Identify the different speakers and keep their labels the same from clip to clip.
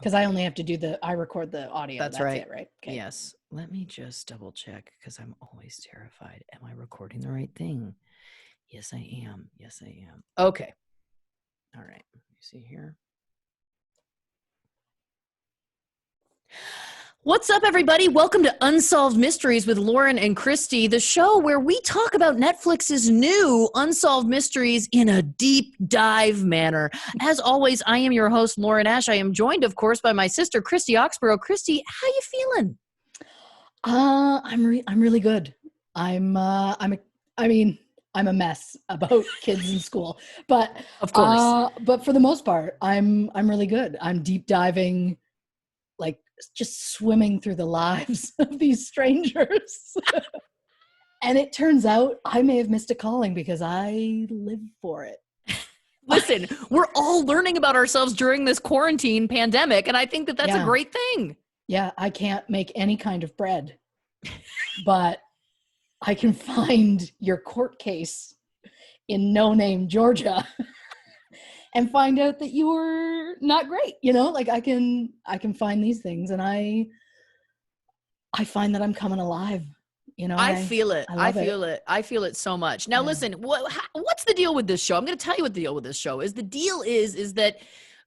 Speaker 1: Because I only have to I record the audio.
Speaker 2: That's
Speaker 1: That's
Speaker 2: right.
Speaker 1: it, right? Okay.
Speaker 2: Yes. Let me just double check because I'm always terrified. Am I recording the right thing? Yes, I am. Yes, I am. Okay. All right. Let me see here. What's up, everybody? Welcome to Unsolved Mysteries with Lauren and Christy, the show where we talk about Netflix's new Unsolved Mysteries in a deep dive manner. As always, I am your host, Lauren Ash. I am joined, of course, by my sister, Christy Oxborough. Christy, how you feeling?
Speaker 1: I'm really good. I'm a mess about kids in school, but
Speaker 2: Of course.
Speaker 1: but for the most part, I'm really good. I'm deep diving, like just swimming through the lives of these strangers. And it turns out I may have missed a calling because I live for it.
Speaker 2: Listen, we're all learning about ourselves during this quarantine pandemic, and I think that that's a great thing.
Speaker 1: Yeah, I can't make any kind of bread, but I can find your court case in no-name Georgia and find out that you were not great. You know, like I can find these things, and I find that I'm coming alive. You know,
Speaker 2: I feel it. I feel
Speaker 1: it.
Speaker 2: it. I feel it so much. Now, listen, what's the deal with this show? I'm going to tell you what the deal with this show is. The deal is that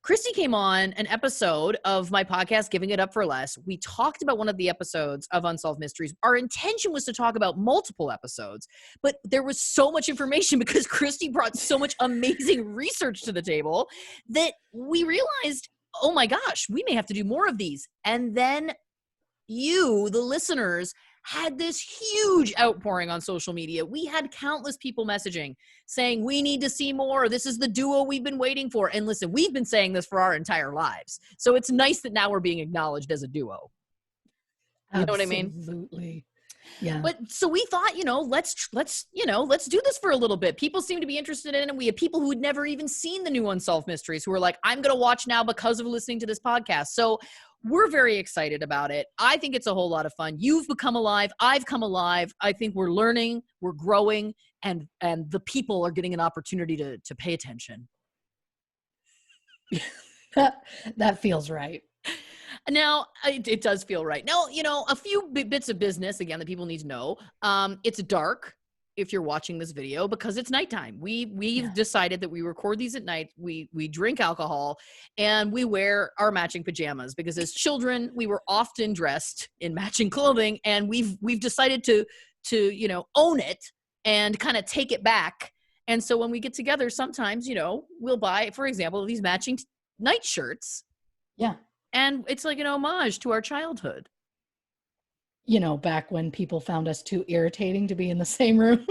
Speaker 2: Christy came on an episode of my podcast, Giving It Up for Less. We talked about one of the episodes of Unsolved Mysteries. Our intention was to talk about multiple episodes, but there was so much information because Christy brought so much amazing research to the table that we realized, oh my gosh, we may have to do more of these. And then you, the listeners, had this huge outpouring on social media. We had countless people messaging saying, we need to see more. This is the duo we've been waiting for. And listen, we've been saying this for our entire lives. So it's nice that now we're being acknowledged as a duo. You know what I mean?
Speaker 1: Absolutely. Yeah.
Speaker 2: But so we thought, let's do this for a little bit. People seem to be interested in it. We had people who had never even seen the new Unsolved Mysteries who were like, I'm going to watch now because of listening to this podcast. So we're very excited about it. I think it's a whole lot of fun. You've become alive. I've come alive. I think we're learning, we're growing, and the people are getting an opportunity to pay attention.
Speaker 1: That feels right.
Speaker 2: Now, it does feel right. Now, a few bits of business, again, that people need to know. It's dark if you're watching this video because it's nighttime. We've decided that we record these at night. We drink alcohol and we wear our matching pajamas because as children, we were often dressed in matching clothing, and we've decided to own it and kind of take it back. And so when we get together, sometimes, we'll buy, for example, these matching night shirts.
Speaker 1: Yeah.
Speaker 2: And it's like an homage to our childhood.
Speaker 1: Back when people found us too irritating to be in the same room.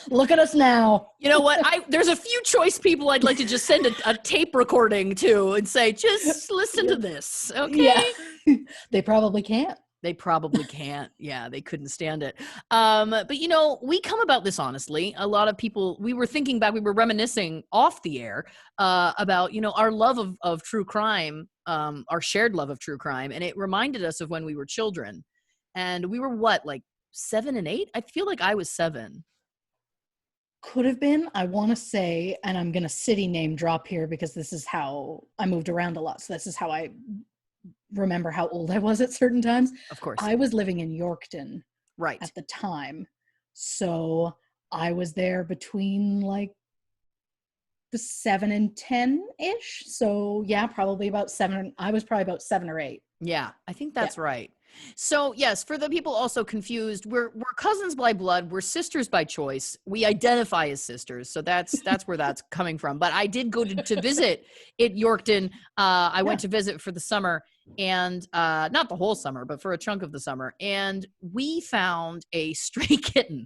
Speaker 1: Look at us now.
Speaker 2: You know what? There's a few choice people I'd like to just send a tape recording to and say, just listen to this, okay?
Speaker 1: Yeah. They probably can't.
Speaker 2: They probably can't. Yeah, they couldn't stand it. But, we come about this honestly. A lot of people, we were thinking back, we were reminiscing off the air about, our love of true crime, our shared love of true crime. And it reminded us of when we were children. And we were what, like 7 and 8? I feel like I was 7.
Speaker 1: Could have been, I want to say, and I'm going to city name drop here because this is how I moved around a lot. So this is how I remember how old I was at certain times.
Speaker 2: Of course.
Speaker 1: I was living in Yorkton
Speaker 2: right
Speaker 1: at the time. So I was there between like the 7 and 10-ish. So yeah, probably about 7. I was probably about 7 or 8.
Speaker 2: Yeah, I think that's right. So yes, for the people also confused, we're cousins by blood. We're sisters by choice. We identify as sisters. So that's where that's coming from. But I did go to visit at Yorkton. I went to visit for the summer, and not the whole summer, but for a chunk of the summer. And we found a stray kitten.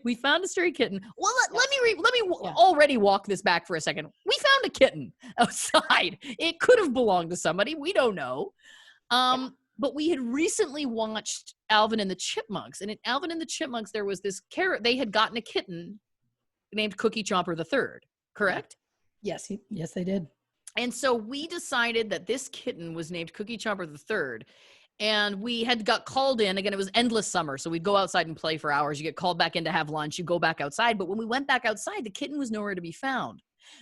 Speaker 2: We found a stray kitten. Well, let me already walk this back for a second. We found a kitten outside. It could have belonged to somebody. We don't know. But we had recently watched Alvin and the Chipmunks, and in Alvin and the Chipmunks, there was this they had gotten a kitten named Cookie Chomper III, correct?
Speaker 1: Yes, yes, they did.
Speaker 2: And so we decided that this kitten was named Cookie Chomper III, and we had got called in. Again, it was endless summer, so we'd go outside and play for hours. You get called back in to have lunch, you go back outside. But when we went back outside, the kitten was nowhere to be found.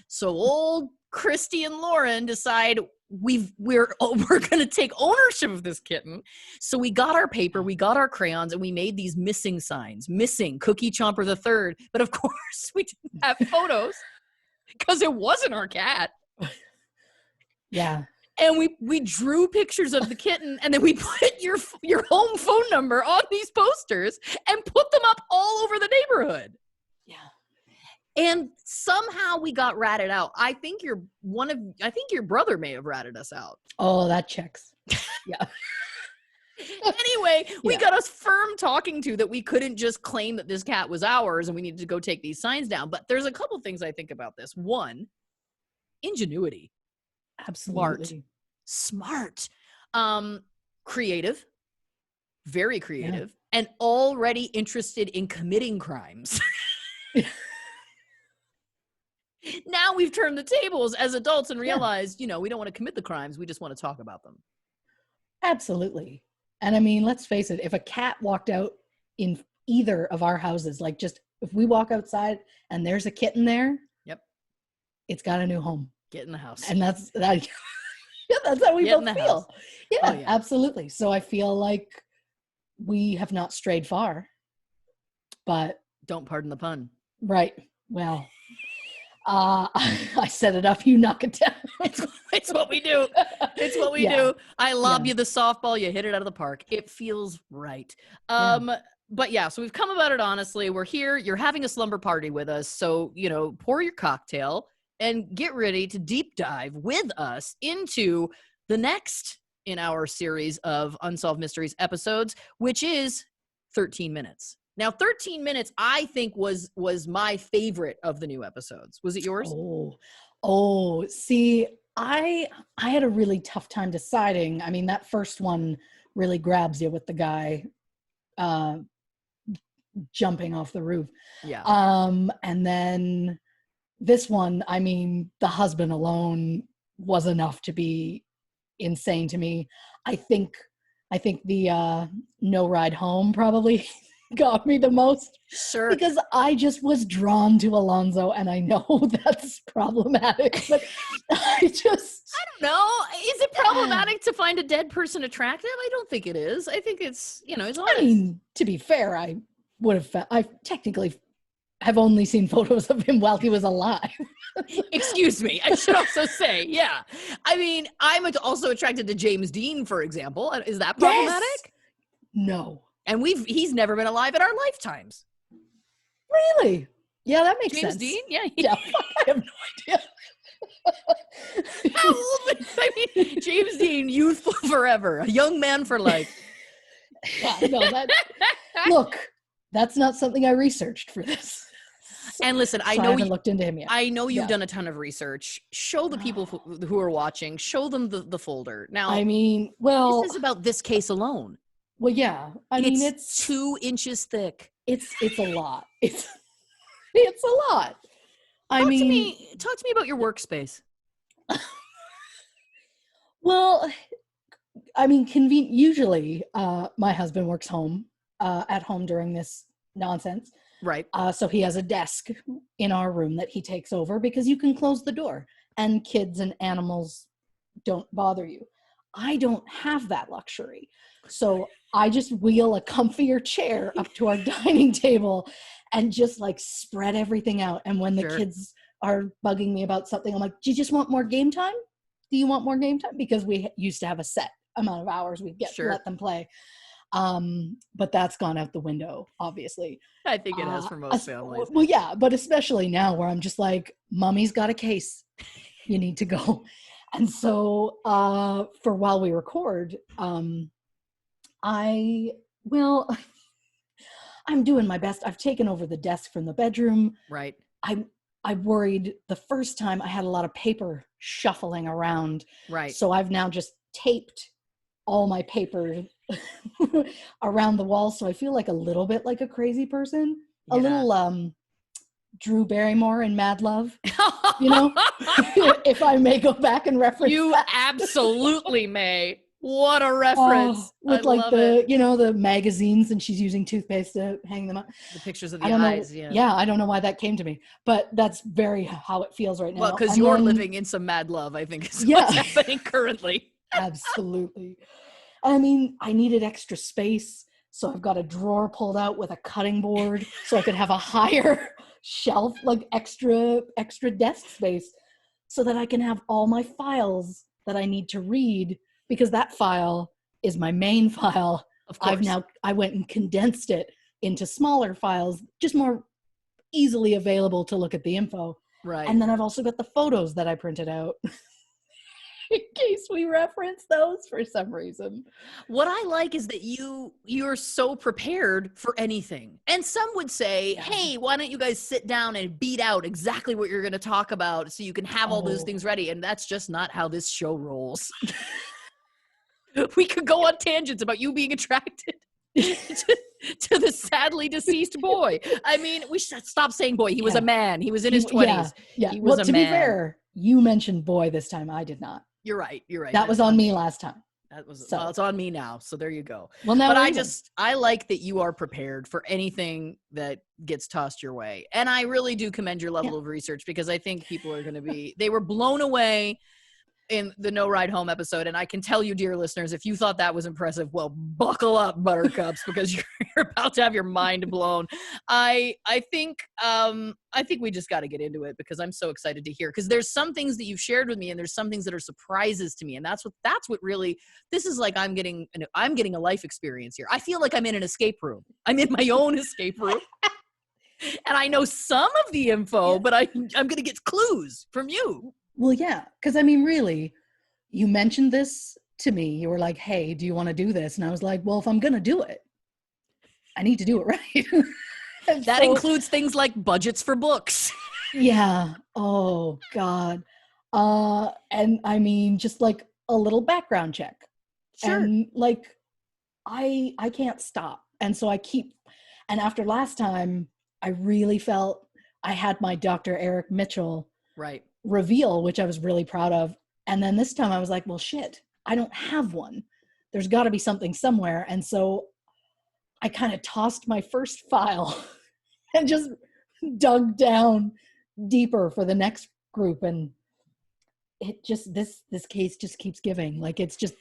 Speaker 2: So old Christy and Lauren decide we're going to take ownership of this kitten. So we got our paper, we got our crayons, and we made these missing signs. Missing Cookie Chomper the Third. But of course, we didn't have photos because it wasn't our cat.
Speaker 1: Yeah.
Speaker 2: And we drew pictures of the kitten, and then we put your home phone number on these posters and put them up all over the neighborhood.
Speaker 1: Yeah.
Speaker 2: And somehow we got ratted out. I think your brother may have ratted us out.
Speaker 1: Oh, that checks. Yeah.
Speaker 2: Anyway, we got a firm talking to that we couldn't just claim that this cat was ours and we needed to go take these signs down. But there's a couple things I think about this. One, ingenuity.
Speaker 1: Absolutely.
Speaker 2: Smart. Creative. Very creative. And already interested in committing crimes. Now we've turned the tables as adults and realized, we don't want to commit the crimes. We just want to talk about them.
Speaker 1: Absolutely. And I mean, let's face it, if a cat walked out in either of our houses, like just if we walk outside and there's a kitten there, it's got a new home.
Speaker 2: Get in the house.
Speaker 1: And that's how we both feel. Yeah, absolutely. So I feel like we have not strayed far, but
Speaker 2: don't pardon the pun.
Speaker 1: Right. Well, I set it up, you knock it down.
Speaker 2: It's what we do. It's what we do. I lob you the softball, you hit it out of the park. It feels right. But so we've come about it honestly. We're here. You're having a slumber party with us. So, pour your cocktail and get ready to deep dive with us into the next in our series of Unsolved Mysteries episodes, which is 13 minutes. Now, 13 minutes, I think, was my favorite of the new episodes. Was it yours?
Speaker 1: Oh, see, I had a really tough time deciding. I mean, that first one really grabs you with the guy jumping off the roof.
Speaker 2: Yeah.
Speaker 1: And then this one, I mean, the husband alone was enough to be insane to me. I think the no ride home probably got me the most.
Speaker 2: Sure.
Speaker 1: Because I just was drawn to Alonzo, and I know that's problematic, but I
Speaker 2: don't know. Is it problematic to find a dead person attractive? I don't think it is. I think it's, it's honest.
Speaker 1: I mean, to be fair, I technically have only seen photos of him while he was alive.
Speaker 2: Excuse me. I should also say, yeah. I mean, I'm also attracted to James Dean, for example. Is that problematic?
Speaker 1: Yes! No.
Speaker 2: And he's never been alive in our lifetimes.
Speaker 1: Really? Yeah, that makes sense.
Speaker 2: James Dean? Yeah.
Speaker 1: I have no idea.
Speaker 2: How old is, James Dean, youthful forever, a young man for life.
Speaker 1: Look, that's not something I researched for this.
Speaker 2: And listen, I
Speaker 1: haven't looked into him yet.
Speaker 2: I know you've done a ton of research. Show the people who are watching, show them the folder. Now,
Speaker 1: I mean, this
Speaker 2: is about this case alone.
Speaker 1: Well, yeah. I mean,
Speaker 2: it's 2 inches thick.
Speaker 1: It's a lot. It's a lot.
Speaker 2: Talk to me about your workspace.
Speaker 1: Well, I mean, usually my husband works at home during this nonsense.
Speaker 2: Right.
Speaker 1: So he has a desk in our room that he takes over because you can close the door and kids and animals don't bother you. I don't have that luxury. So I just wheel a comfier chair up to our dining table and just spread everything out. And when the kids are bugging me about something, I'm like, do you just want more game time? Do you want more game time? Because we used to have a set amount of hours we'd get to let them play. But that's gone out the window, obviously.
Speaker 2: I think it has for most families.
Speaker 1: Well, yeah, but especially now where I'm just like, Mommy's got a case. You need to go. And so for while we record, I'm doing my best. I've taken over the desk from the bedroom.
Speaker 2: Right.
Speaker 1: I worried the first time I had a lot of paper shuffling around.
Speaker 2: Right.
Speaker 1: So I've now just taped all my paper around the wall. So I feel like a little bit like a crazy person. Yeah. A little Drew Barrymore in Mad Love, if I may go back and reference
Speaker 2: you
Speaker 1: that.
Speaker 2: Absolutely may. What a reference. I
Speaker 1: with like
Speaker 2: love it.
Speaker 1: the magazines, and she's using toothpaste to hang them up.
Speaker 2: The pictures of
Speaker 1: I
Speaker 2: the
Speaker 1: don't
Speaker 2: eyes,
Speaker 1: know.
Speaker 2: yeah.
Speaker 1: Yeah, I don't know why that came to me, but that's very how it feels right now.
Speaker 2: Well, because
Speaker 1: And
Speaker 2: you're
Speaker 1: then-
Speaker 2: living in some mad love, I think is
Speaker 1: Yeah.
Speaker 2: what's happening currently.
Speaker 1: Absolutely. I mean, I needed extra space, so I've got a drawer pulled out with a cutting board so I could have a higher shelf, like extra desk space, so that I can have all my files that I need to read, because that file is my main file.
Speaker 2: Of course.
Speaker 1: I went and condensed it into smaller files, just more easily available to look at the info.
Speaker 2: Right.
Speaker 1: And then I've also got the photos that I printed out in case we reference those for some reason.
Speaker 2: What I like is that you're so prepared for anything. And some would say, hey, why don't you guys sit down and beat out exactly what you're going to talk about so you can have all those things ready. And that's just not how this show rolls. We could go on tangents about you being attracted to the sadly deceased boy. I mean, we should stop saying boy. He was a man. He was in his 20s.
Speaker 1: Yeah.
Speaker 2: He was a
Speaker 1: to
Speaker 2: man.
Speaker 1: be fair, you mentioned boy this time. I did not.
Speaker 2: You're right.
Speaker 1: That was on me last time.
Speaker 2: Well, it's on me now. So there you go.
Speaker 1: Well, now,
Speaker 2: but I like that you are prepared for anything that gets tossed your way. And I really do commend your level of research, because I think people are going to they were blown away in the No Ride Home episode. And I can tell you, dear listeners, if you thought that was impressive, well, buckle up, buttercups, because you're about to have your mind blown. I think we just got to get into it, because I'm so excited to hear, because there's some things that you've shared with me, and there's some things that are surprises to me. And that's what really, this is like, I'm getting a life experience here. I feel like I'm in an escape room. I'm in my own escape room. And I know some of the info, but I'm going to get clues from you.
Speaker 1: Well, yeah, because I mean, really, you mentioned this to me. You were like, hey, do you want to do this? And I was like, well, if I'm going to do it, I need to do it right.
Speaker 2: That includes things like budgets for books.
Speaker 1: Yeah. Oh, God. And I mean, just like a little background check.
Speaker 2: Sure.
Speaker 1: And like, I can't stop. And so and after last time, I really felt I had my Dr. Eric Mitchell reveal, which I was really proud of. And then this time I was like, well, shit, I don't have one. There's got to be something somewhere. And so I kind of tossed my first file and just dug down deeper for the next group. And it just, this case just keeps giving. Like, it's just,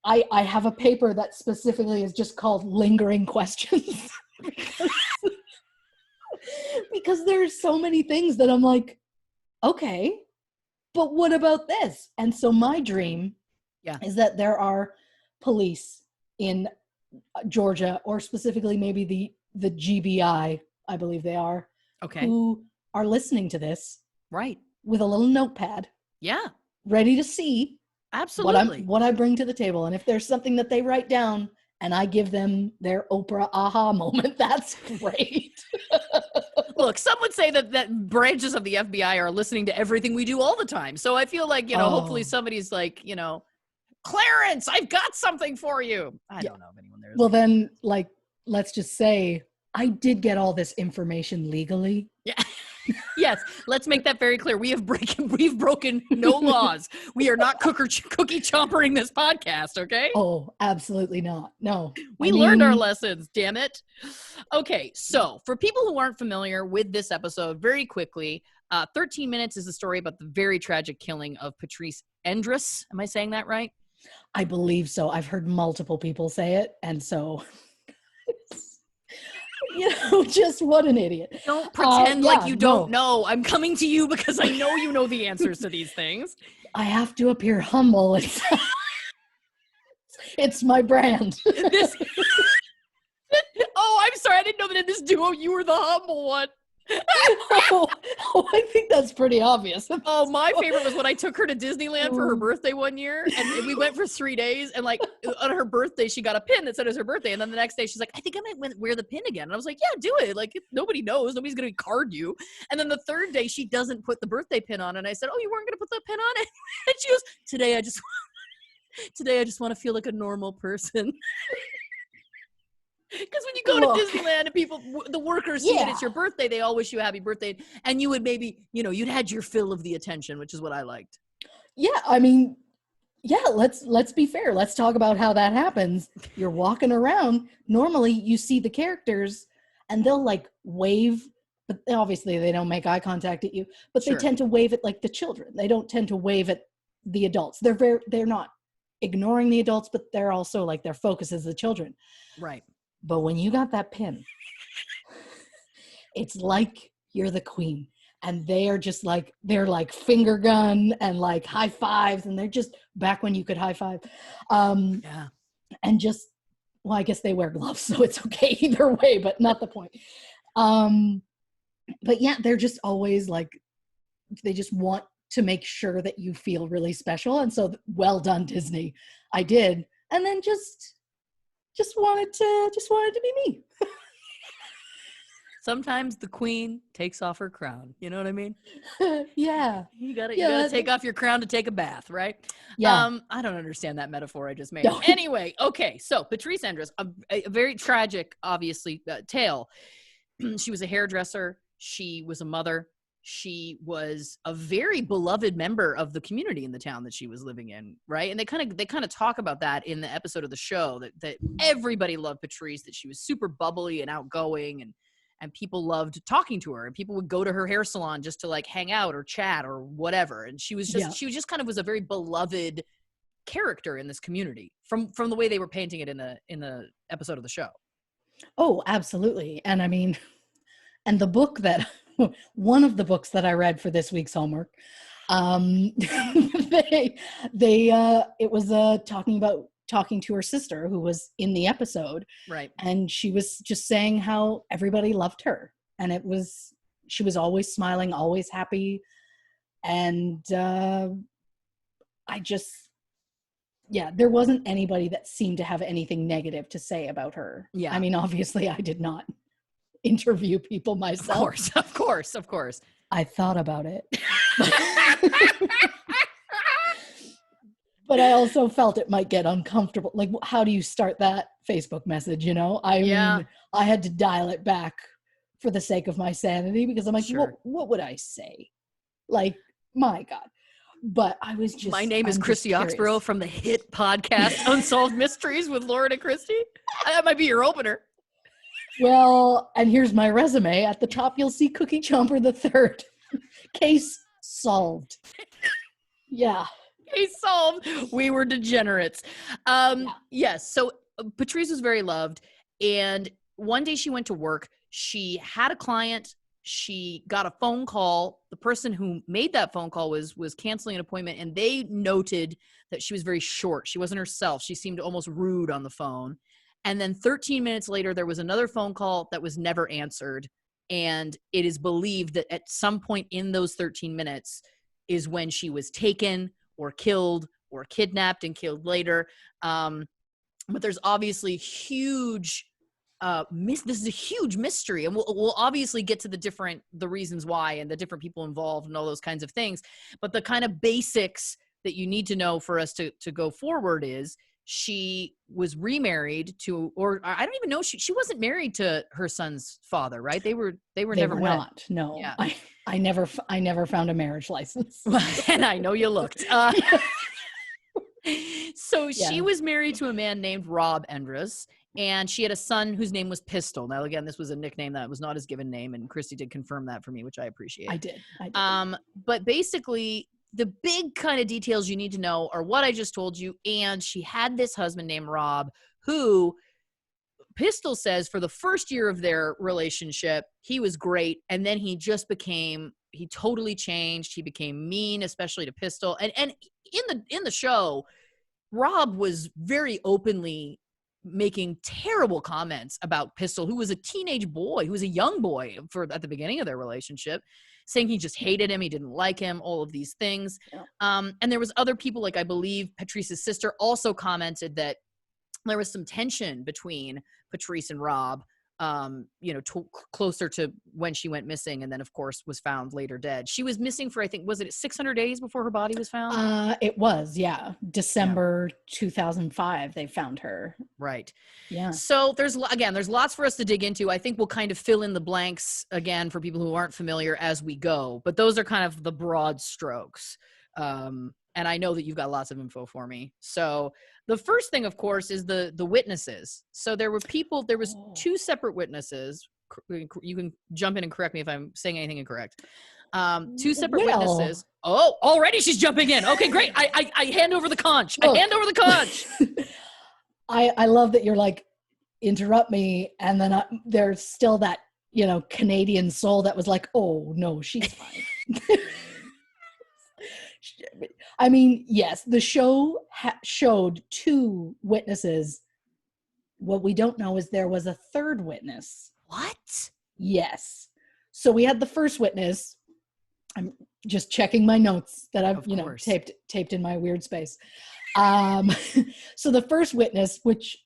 Speaker 1: I have a paper that specifically is just called Lingering Questions. Because there's so many things that I'm like, okay, but what about this? And so my dream is that there are police in Georgia, or specifically maybe the GBI, I believe they are, who are listening to this with a little notepad, ready to see what I bring to the table. And if there's something that they write down and I give them their Oprah aha moment, that's great.
Speaker 2: Look, some would say that branches of the FBI are listening to everything we do all the time. So I feel like, hopefully somebody's like, Clarence, I've got something for you. I don't know if anyone there is.
Speaker 1: Well, then, like, let's just say I did get all this information legally.
Speaker 2: Yeah. Yes, let's make that very clear. We've broken no laws. We are not cookie chompering this podcast, okay?
Speaker 1: Oh, absolutely not. No.
Speaker 2: We learned our lessons, damn it. Okay, so for people who aren't familiar with this episode, very quickly, 13 Minutes is a story about the very tragic killing of Patrice Endress. Am I saying that right?
Speaker 1: I believe so. I've heard multiple people say it, and so... just what an idiot.
Speaker 2: Don't pretend like you don't know. I'm coming to you because I know you know the answers to these things.
Speaker 1: I have to appear humble. It's my brand.
Speaker 2: Oh, I'm sorry. I didn't know that in this duo you were the humble one.
Speaker 1: I think that's pretty obvious.
Speaker 2: Oh, my favorite was when I took her to Disneyland for her birthday one year, and we went for 3 days, and like on her birthday she got a pin that said it was her birthday, and then the next day she's like, I think I might wear the pin again. And I was like, yeah, do it. Like, nobody knows, nobody's gonna card you. And then the third day she doesn't put the birthday pin on, and I said, oh, you weren't gonna put the pin on it? And she goes, today I just want to feel like a normal person. Because when you go to Disneyland and people, the workers see that it's your birthday, they all wish you a happy birthday. And you would maybe, you'd had your fill of the attention, which is what I liked.
Speaker 1: Yeah, I mean, Yeah, let's be fair. Let's talk about how that happens. You're walking around. Normally, you see the characters, and they'll like wave, but obviously they don't make eye contact at you. But they
Speaker 2: Sure.
Speaker 1: tend to wave at like the children. They don't tend to wave at the adults. They're not ignoring the adults, but they're also like their focus is the children.
Speaker 2: Right.
Speaker 1: But when you got that pin, it's like you're the queen. And they are just like, they're like finger gun and like high fives. And they're just back when you could high five.
Speaker 2: Yeah.
Speaker 1: And just, well, I guess they wear gloves, so it's okay either way, but not the point. But yeah, they're just always like, they just want to make sure that you feel really special. And so well done, Disney. I did. And then just wanted to be me.
Speaker 2: Sometimes the queen takes off her crown. You know what I mean?
Speaker 1: Yeah.
Speaker 2: You gotta take off your crown to take a bath, right?
Speaker 1: Yeah.
Speaker 2: I don't understand that metaphor I just made.
Speaker 1: No.
Speaker 2: Anyway, okay. So Patrice Endress, a very tragic, obviously, tale. She was a hairdresser. She was a mother. She was a very beloved member of the community in the town that she was living in, right? And they kind of talk about that in the episode of the show, that everybody loved Patrice, that she was super bubbly and outgoing, and people loved talking to her, and people would go to her hair salon just to like hang out or chat or whatever. And she was just kind of was a very beloved character in this community from the way they were painting it in the episode of the show.
Speaker 1: Oh, absolutely. And I mean, and the book that one of the books that I read for this week's homework, it was talking to her sister who was in the episode.
Speaker 2: Right.
Speaker 1: And she was just saying how everybody loved her. And she was always smiling, always happy. And there wasn't anybody that seemed to have anything negative to say about her.
Speaker 2: Yeah.
Speaker 1: I mean, obviously I did not interview people myself.
Speaker 2: Of course.
Speaker 1: I thought about it. But I also felt it might get uncomfortable. Like, how do you start that Facebook message, you know? I mean, I had to dial it back for the sake of my sanity, because I'm like,
Speaker 2: sure.
Speaker 1: what would I say? Like, my God. But I was just...
Speaker 2: My name is Christy Oxborough from the hit podcast Unsolved Mysteries with Lauren and Christy. That might be your opener.
Speaker 1: Well, and here's my resume. At the top, you'll see Cookie Chomper III. Case solved. Yeah.
Speaker 2: Case solved. We were degenerates. Yes. So Patrice was very loved. And one day she went to work. She had a client. She got a phone call. The person who made that phone call was canceling an appointment. And they noted that she was very short. She wasn't herself. She seemed almost rude on the phone. And then 13 minutes later, there was another phone call that was never answered. And it is believed that at some point in those 13 minutes is when she was taken or killed or kidnapped and killed later. But there's obviously huge, this is a huge mystery. And we'll obviously get to the reasons why and the different people involved and all those kinds of things. But the kind of basics that you need to know for us to go forward is she was remarried to, or I don't even know, she wasn't married to her son's father, right? They were never
Speaker 1: not. No, yeah. I never found a marriage license.
Speaker 2: And I know you looked. So she was married to a man named Rob Endress, and she had a son whose name was Pistol. Now, again, this was a nickname that was not his given name, and Christy did confirm that for me, which I appreciate.
Speaker 1: I did.
Speaker 2: But basically, the big kind of details you need to know are what I just told you. And she had this husband named Rob, who Pistol says for the first year of their relationship, he was great. And then he totally changed. He became mean, especially to Pistol. And in the show, Rob was very openly making terrible comments about Pistol, who was a teenage boy, who was a young boy at the beginning of their relationship, saying he just hated him, he didn't like him, all of these things. Yeah. And there was other people, like I believe Patrice's sister also commented that there was some tension between Patrice and Rob, closer to when she went missing, and then of course was found later dead. She was missing for, I think, was it 600 days before her body was found?
Speaker 1: It was, yeah. December 2005, they found her.
Speaker 2: Right.
Speaker 1: Yeah.
Speaker 2: So there's lots for us to dig into. I think we'll kind of fill in the blanks again for people who aren't familiar as we go, but those are kind of the broad strokes. And I know that you've got lots of info for me. So the first thing, of course, is the witnesses. So there was 2 separate witnesses. You can jump in and correct me if I'm saying anything incorrect. 2 separate witnesses. Oh, already she's jumping in. Okay, great. I hand over the conch. Look, I hand over the conch.
Speaker 1: I love that you're like, interrupt me, and then there's still that, you know, Canadian soul that was like, oh no, she's fine. I mean, yes, the show showed 2 witnesses. What we don't know is there was a 3rd witness.
Speaker 2: What?
Speaker 1: Yes. So we had the first witness. I'm just checking my notes that I've, taped in my weird space. So the first witness, which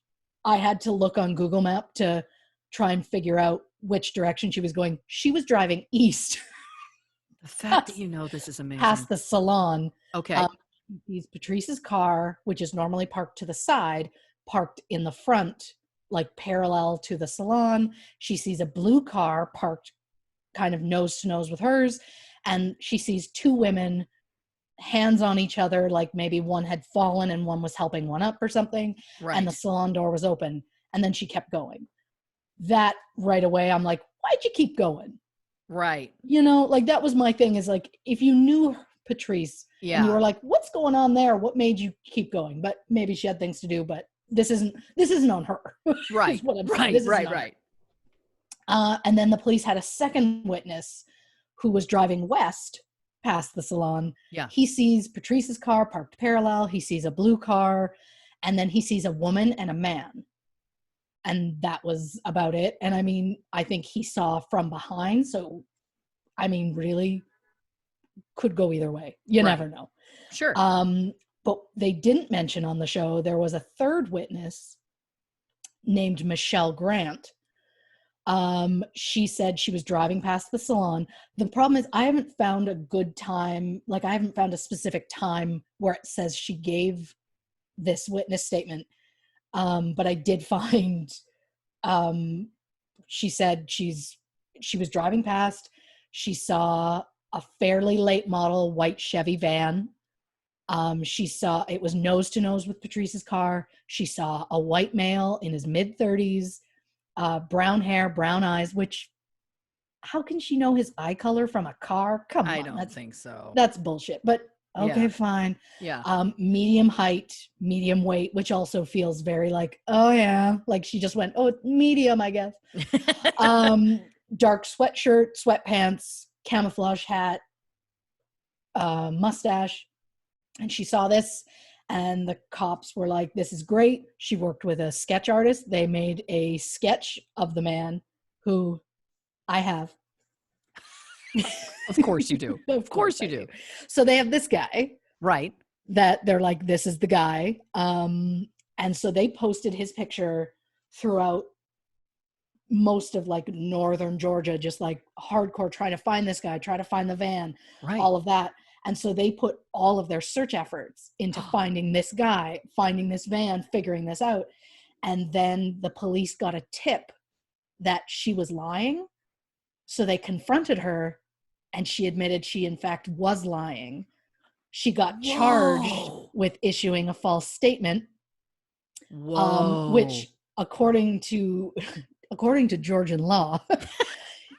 Speaker 1: I had to look on Google Map to try and figure out which direction she was going. She was driving east.
Speaker 2: The fact that you know this is amazing.
Speaker 1: Past the salon.
Speaker 2: Okay.
Speaker 1: She sees Patrice's car, which is normally parked to the side, parked in the front, like parallel to the salon. She sees a blue car parked kind of nose to nose with hers. And she sees 2 women, hands on each other, like maybe one had fallen and one was helping one up or something. Right. And the salon door was open. And then she kept going. That right away, I'm like, why'd you keep going?
Speaker 2: Right.
Speaker 1: You know, like that was my thing, is like, if you knew Patrice and you were like, what's going on there? What made you keep going? But maybe she had things to do, but this isn't on her.
Speaker 2: Right. Right.
Speaker 1: And then the police had a second witness who was driving west past the salon.
Speaker 2: Yeah.
Speaker 1: He sees Patrice's car parked parallel. He sees a blue car, and then he sees a woman and a man. And that was about it. And I mean, I think he saw from behind. So, I mean, really could go either way. You never know.
Speaker 2: Sure.
Speaker 1: But they didn't mention on the show, there was a 3rd witness named Michelle Grant. She said she was driving past the salon. The problem is I haven't found a good time. Like, I haven't found a specific time where it says she gave this witness statement. But I did find, she said she was driving past. She saw a fairly late model white Chevy van. She saw, it was nose to nose with Patrice's car. She saw a white male in his mid-30s, brown hair, brown eyes, which, how can she know his eye color from a car? Come on.
Speaker 2: I don't think so.
Speaker 1: That's bullshit. But okay, fine.
Speaker 2: Yeah.
Speaker 1: Medium height, medium weight, which also feels very like, oh yeah, like she just went, oh, it's medium, I guess. Dark sweatshirt, sweatpants, camouflage hat, mustache. And she saw this, and the cops were like, this is great. She worked with a sketch artist. They made a sketch of the man who I have.
Speaker 2: Of course you do. Of course you do.
Speaker 1: So they have this guy.
Speaker 2: Right.
Speaker 1: That they're like, this is the guy. And so they posted his picture throughout most of like northern Georgia, just like hardcore trying to find this guy, try to find the van, all of that. And so they put all of their search efforts into finding this guy, finding this van, figuring this out. And then the police got a tip that she was lying. So they confronted her, and she admitted she in fact was lying. She got charged with issuing a false statement, which according to Georgian law,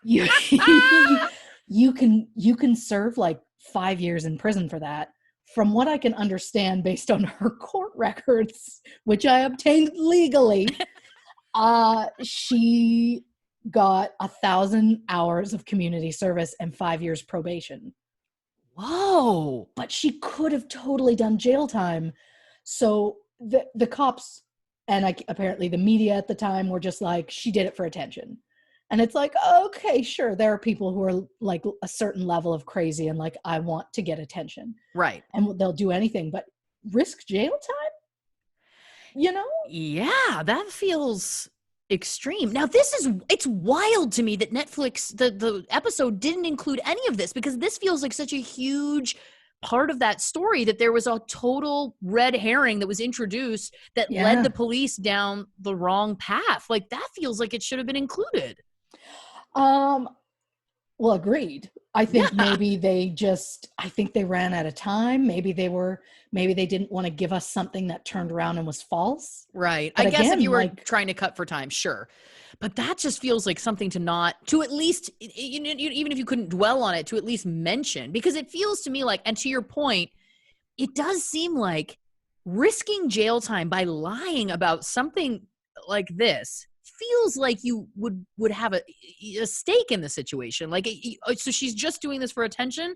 Speaker 1: you can serve like 5 years in prison for that. From what I can understand, based on her court records, which I obtained legally, she got 1,000 hours of community service and 5 years probation.
Speaker 2: Whoa.
Speaker 1: But she could have totally done jail time. So the cops and apparently the media at the time were just like, she did it for attention. And it's like, okay, sure. There are people who are like a certain level of crazy and like, I want to get attention.
Speaker 2: Right.
Speaker 1: And they'll do anything, but risk jail time? You know?
Speaker 2: Yeah, that feels extreme. Now it's wild to me that Netflix, the episode didn't include any of this, because this feels like such a huge part of that story, that there was a total red herring that was introduced that led the police down the wrong path. Like, that feels like it should have been included.
Speaker 1: Well, agreed. I think
Speaker 2: Yeah.
Speaker 1: maybe I think they ran out of time. Maybe they didn't want to give us something that turned around and was false.
Speaker 2: Right.
Speaker 1: But
Speaker 2: I guess if
Speaker 1: again,
Speaker 2: you were
Speaker 1: like,
Speaker 2: trying to cut for time, sure. But that just feels like something to at least, even if you couldn't dwell on it, to at least mention, because it feels to me like, and to your point, it does seem like risking jail time by lying about something like this feels like you would have a stake in the situation. Like, so she's just doing this for attention,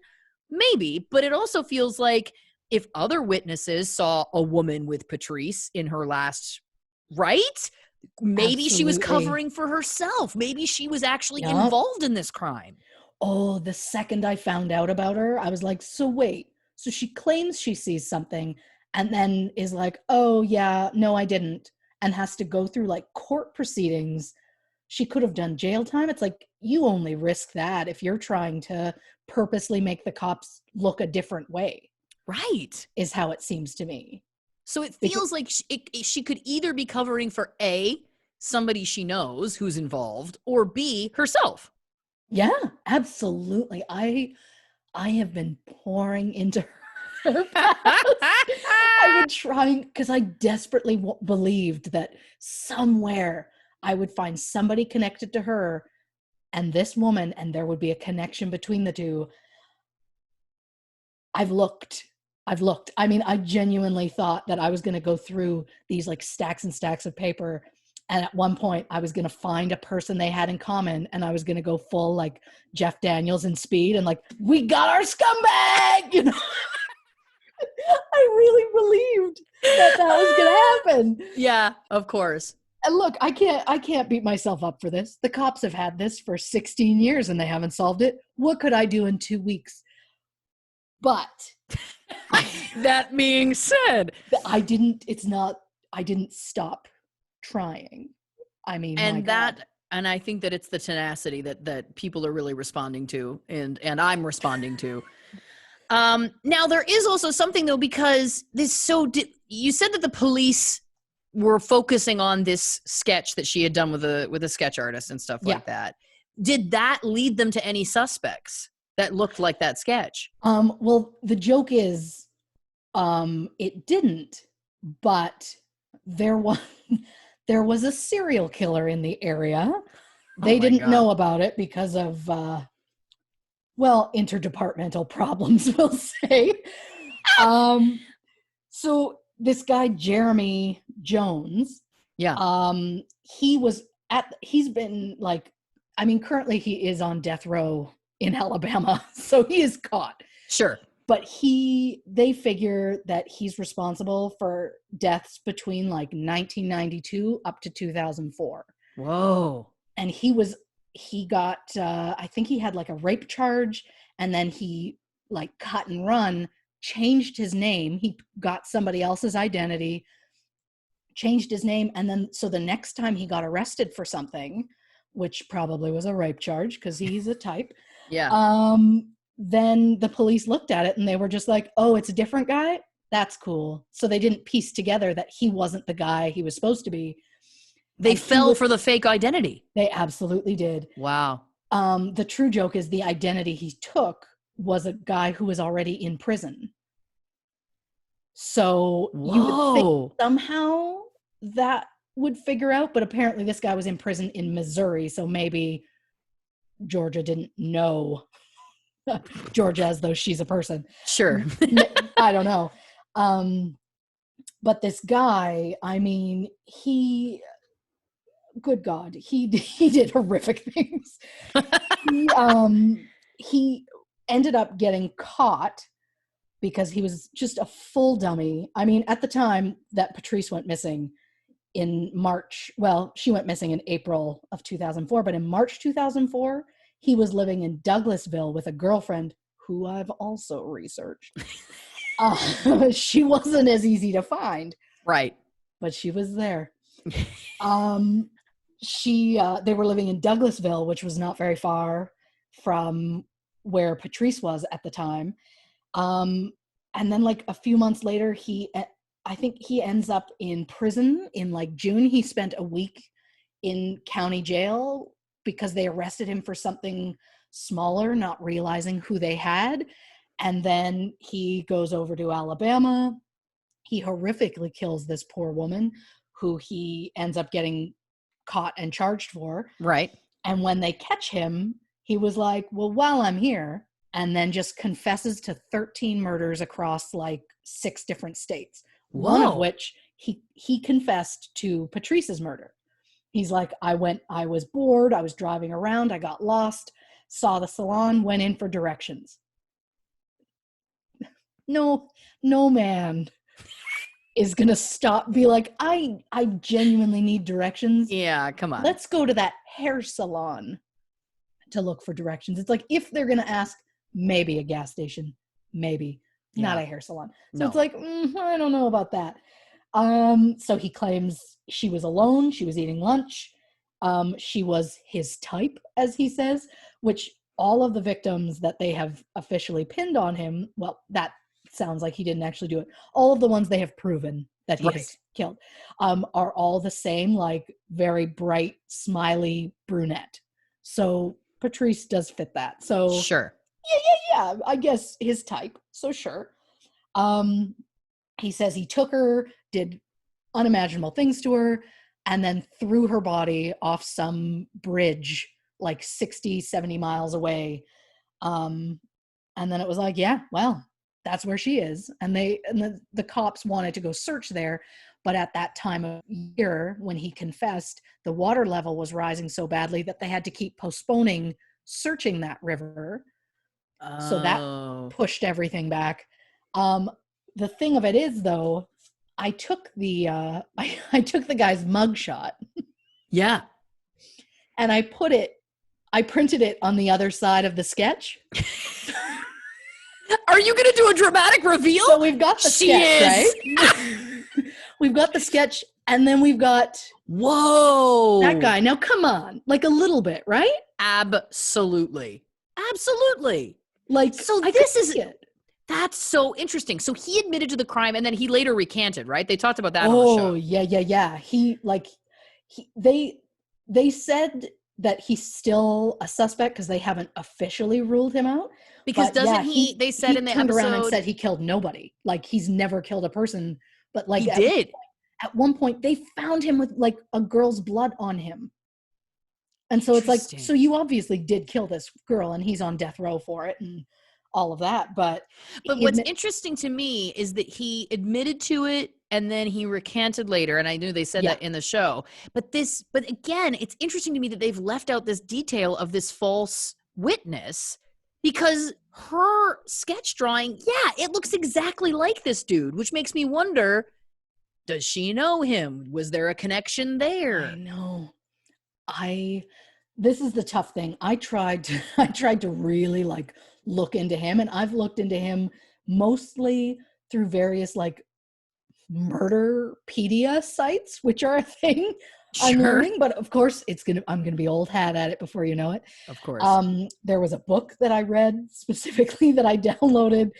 Speaker 2: maybe, but it also feels like if other witnesses saw a woman with Patrice in her last, right? Maybe she was
Speaker 1: absolutely.
Speaker 2: covering for herself. Maybe she was actually
Speaker 1: Yup.
Speaker 2: involved in this crime.
Speaker 1: Oh, the second I found out about her, I was like, so wait. So she claims she sees something and then is like, oh, yeah, no, I didn't. And has to go through like court proceedings. She could have done jail time. It's like, you only risk that if you're trying to purposely make the cops look a different way,
Speaker 2: Right.
Speaker 1: is how it seems to me.
Speaker 2: So it
Speaker 1: Because,
Speaker 2: feels like she could either be covering for A, somebody she knows who's involved, or B, herself.
Speaker 1: yeah, absolutely. I have been pouring into her past. I've been trying because I desperately believed that somewhere I would find somebody connected to her and this woman, and there would be a connection between the two. I've looked. I've looked. I mean, I genuinely thought that I was going to go through these like stacks and stacks of paper. And at one point, I was going to find a person they had in common, and I was going to go full like Jeff Daniels in Speed and like, we got our scumbag, you know. I really believed that was going to happen.
Speaker 2: Yeah, of course.
Speaker 1: And look, I can't beat myself up for this. The cops have had this for 16 years and they haven't solved it. What could I do in 2 weeks? But
Speaker 2: That being said,
Speaker 1: I didn't stop trying. I mean, my God.
Speaker 2: and I think that it's the tenacity that people are really responding to, and I'm responding to. Now there is also something though, because you said that the police were focusing on this sketch that she had done with a sketch artist and stuff like that. Did that lead them to any suspects that looked like that sketch?
Speaker 1: Well, the joke is, it didn't, but there was a serial killer in the area. They didn't know about it because of interdepartmental problems, we'll say. So this guy Jeremy Jones, he's been like, I mean, currently he is on death row in Alabama, so he is caught.
Speaker 2: Sure.
Speaker 1: But they figure that he's responsible for deaths between like 1992 up to 2004.
Speaker 2: Whoa.
Speaker 1: And he got, I think he had like a rape charge, and then he like cut and run, changed his name. He got somebody else's identity, changed his name. And then, so the next time he got arrested for something, which probably was a rape charge because he's a type.
Speaker 2: Yeah.
Speaker 1: Then the police looked at it and they were just like, oh, it's a different guy. That's cool. So they didn't piece together that he wasn't the guy he was supposed to be.
Speaker 2: They fell for the fake identity.
Speaker 1: They absolutely did.
Speaker 2: Wow.
Speaker 1: The true joke is the identity he took was a guy who was already in prison. So you would think somehow that would figure out, but apparently this guy was in prison in Missouri, so maybe Georgia didn't know Georgia as though she's a person.
Speaker 2: Sure.
Speaker 1: I don't know. But this guy, I mean, good God, he did horrific things. He ended up getting caught because he was just a full dummy. I mean, at the time that Patrice went missing in March, well, she went missing in April of 2004, but in March 2004, he was living in Douglasville with a girlfriend who I've also researched. She wasn't as easy to find.
Speaker 2: Right.
Speaker 1: But she was there. They were living in Douglasville, which was not very far from where Patrice was at the time. And then like a few months later, I think he ends up in prison in like June. He spent a week in county jail because they arrested him for something smaller, not realizing who they had. And then he goes over to Alabama. He horrifically kills this poor woman who he ends up getting caught and charged for.
Speaker 2: Right.
Speaker 1: And when they catch him, he was like, well, while I'm here, and then just confesses to 13 murders across like 6 different states.
Speaker 2: Whoa.
Speaker 1: One of which he confessed to Patrice's murder. He's like, I was bored, I was driving around, I got lost, saw the salon, went in for directions. No man is gonna be like, I genuinely need directions.
Speaker 2: Yeah, come on.
Speaker 1: Let's go to that hair salon to look for directions. It's like, if they're gonna ask, maybe a gas station, maybe not a hair salon. So it's like, I don't know about that. So he claims she was alone, she was eating lunch, she was his type, as he says, which all of the victims that they have officially pinned on him, well, that sounds like he didn't actually do it. All of the ones they have proven that he has killed are all the same, like very bright, smiley brunette. So Patrice does fit that. So
Speaker 2: sure.
Speaker 1: Yeah, I guess his type. So sure. He says he took her, did unimaginable things to her, and then threw her body off some bridge like 60, 70 miles away. And then it was like, yeah, well, that's where she is. And the cops wanted to go search there, but at that time of year when he confessed, the water level was rising so badly that they had to keep postponing searching that river. So that pushed everything back. The thing of it is, though, I took the I took the guy's mugshot.
Speaker 2: Yeah.
Speaker 1: And I printed it on the other side of the sketch.
Speaker 2: Are you going to do a dramatic reveal?
Speaker 1: So we've got the sketch, right? We've got the sketch, and then we've got that guy. Now, come on, like a little bit, right?
Speaker 2: Absolutely.
Speaker 1: Like,
Speaker 2: so that's so interesting. So he admitted to the crime, and then he later recanted, right? They talked about that on the show.
Speaker 1: Oh, yeah. They said that he's still a suspect because they haven't officially ruled him out.
Speaker 2: Because they said in the episode,
Speaker 1: turned around and said he killed nobody. Like, he's never killed a person. But like,
Speaker 2: he did.
Speaker 1: At one point, they found him with like a girl's blood on him. And so it's like, so you obviously did kill this girl, and he's on death row for it and all of that. But
Speaker 2: what's interesting to me is that he admitted to it and then he recanted later. And I knew they said that in the show. But again, it's interesting to me that they've left out this detail of this false witness, because her sketch drawing, it looks exactly like this dude, which makes me wonder, does she know him? Was there a connection there?
Speaker 1: I know. This is the tough thing. I tried to really like look into him, and I've looked into him mostly through various like murderpedia sites, which are a thing. Sure. I'm learning, but of course I'm gonna be old hat at it before you know it.
Speaker 2: Of course.
Speaker 1: There was a book that I read specifically that I downloaded.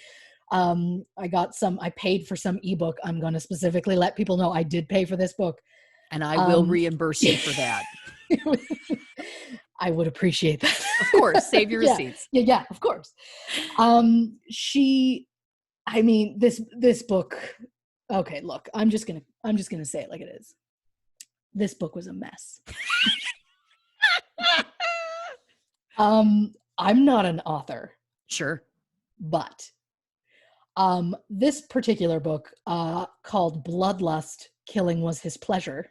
Speaker 1: I paid for some ebook. I'm gonna specifically let people know I did pay for this book.
Speaker 2: And I will reimburse you for that.
Speaker 1: I would appreciate that.
Speaker 2: Of course, save your receipts.
Speaker 1: Yeah, of course. This book. Okay, look, I'm just gonna say it like it is. This book was a mess. I'm not an author.
Speaker 2: Sure.
Speaker 1: But this particular book called Bloodlust, Killing Was His Pleasure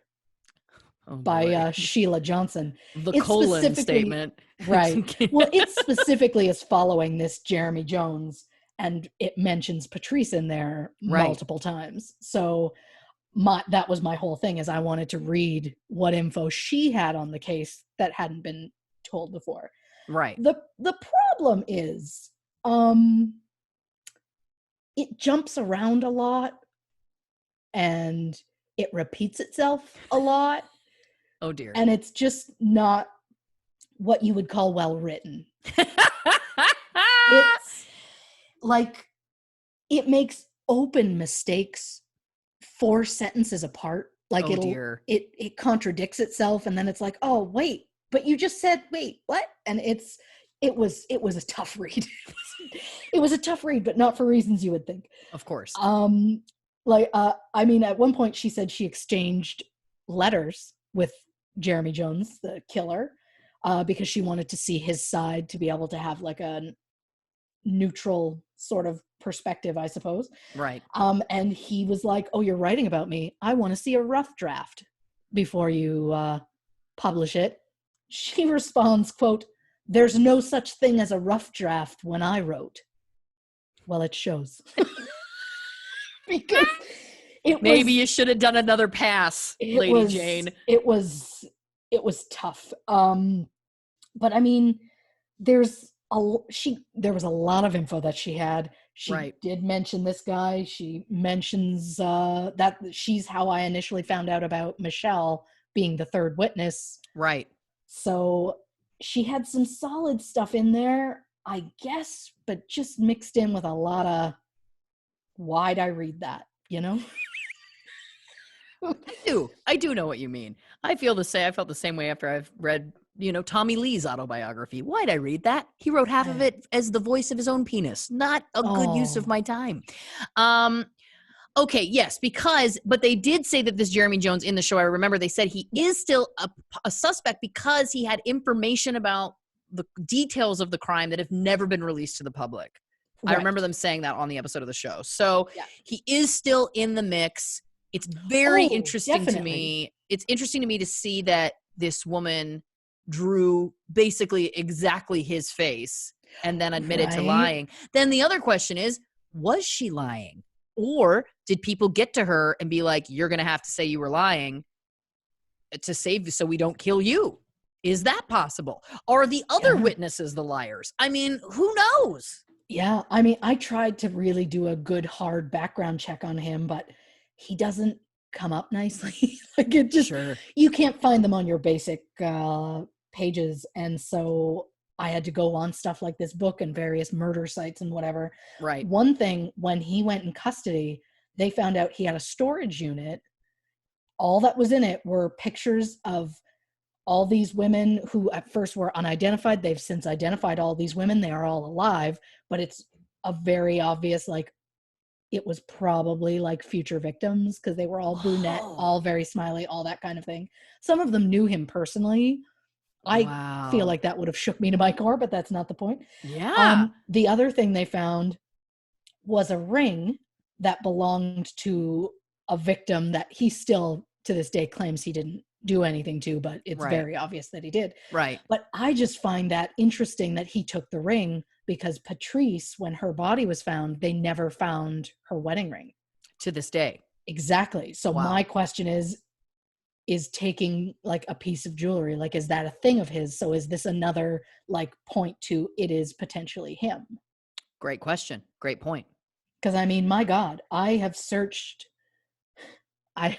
Speaker 1: by Sheila Johnson.
Speaker 2: The colon statement.
Speaker 1: Right. Well, it specifically is following this Jeremy Jones, and it mentions Patrice in there multiple times. So that was my whole thing, is I wanted to read what info she had on the case that hadn't been told before.
Speaker 2: Right.
Speaker 1: The problem is it jumps around a lot and it repeats itself a lot.
Speaker 2: Oh dear.
Speaker 1: And it's just not what you would call well written. It's like, it makes open mistakes 4 sentences apart. Like it contradicts itself, and then it's like, oh wait, but you just said wait, what? And it's it was a tough read. It was a tough read, but not for reasons you would think.
Speaker 2: Of course.
Speaker 1: I mean, at one point she said she exchanged letters with Jeremy Jones, the killer, because she wanted to see his side, to be able to have like a neutral sort of perspective, I suppose.
Speaker 2: Right.
Speaker 1: And he was like, "Oh, you're writing about me. I want to see a rough draft before you publish it." She responds, quote, "There's no such thing as a rough draft when I wrote." Well, it shows. Because
Speaker 2: maybe you should have done another pass, Lady Jane.
Speaker 1: It was tough. But I mean, there was a lot of info that she had. She did mention this guy. She mentions that she's how I initially found out about Michelle being the third witness.
Speaker 2: Right.
Speaker 1: So she had some solid stuff in there, I guess, but just mixed in with a lot of, why'd I read that, you know?
Speaker 2: I do know what you mean. I felt the same way after I've read, Tommy Lee's autobiography. Why'd I read that? He wrote half of it as the voice of his own penis. Not a good use of my time. Okay, yes, but they did say that this Jeremy Jones in the show, I remember they said he is still a suspect because he had information about the details of the crime that have never been released to the public. Right. I remember them saying that on the episode of the show. So he is still in the mix. It's very interesting to me. It's interesting to me to see that this woman drew basically exactly his face and then admitted to lying. Then the other question is, was she lying? Or did people get to her and be like, you're going to have to say you were lying to save so we don't kill you? Is that possible? Are the other witnesses the liars? I mean, who knows?
Speaker 1: Yeah, I mean, I tried to really do a good hard background check on him, but he doesn't come up nicely. Like it just, you can't find them on your basic pages. And so I had to go on stuff like this book and various murder sites and whatever.
Speaker 2: Right.
Speaker 1: One thing, when he went in custody, they found out he had a storage unit. All that was in it were pictures of all these women who at first were unidentified. They've since identified all these women. They are all alive, but it's a very obvious, like, it was probably like future victims because they were all brunette, all very smiley, all that kind of thing. Some of them knew him personally. I feel like that would have shook me to my core, but that's not the point.
Speaker 2: Yeah.
Speaker 1: The other thing they found was a ring that belonged to a victim that he still to this day claims he didn't do anything to, but it's very obvious that he did.
Speaker 2: Right.
Speaker 1: But I just find that interesting that he took the ring, because Patrice, when her body was found, they never found her wedding ring.
Speaker 2: To this day.
Speaker 1: Exactly. So my question is taking like a piece of jewelry, like, is that a thing of his? So is this another like point to it is potentially him?
Speaker 2: Great question. Great point.
Speaker 1: Because I mean, my God, I have searched, I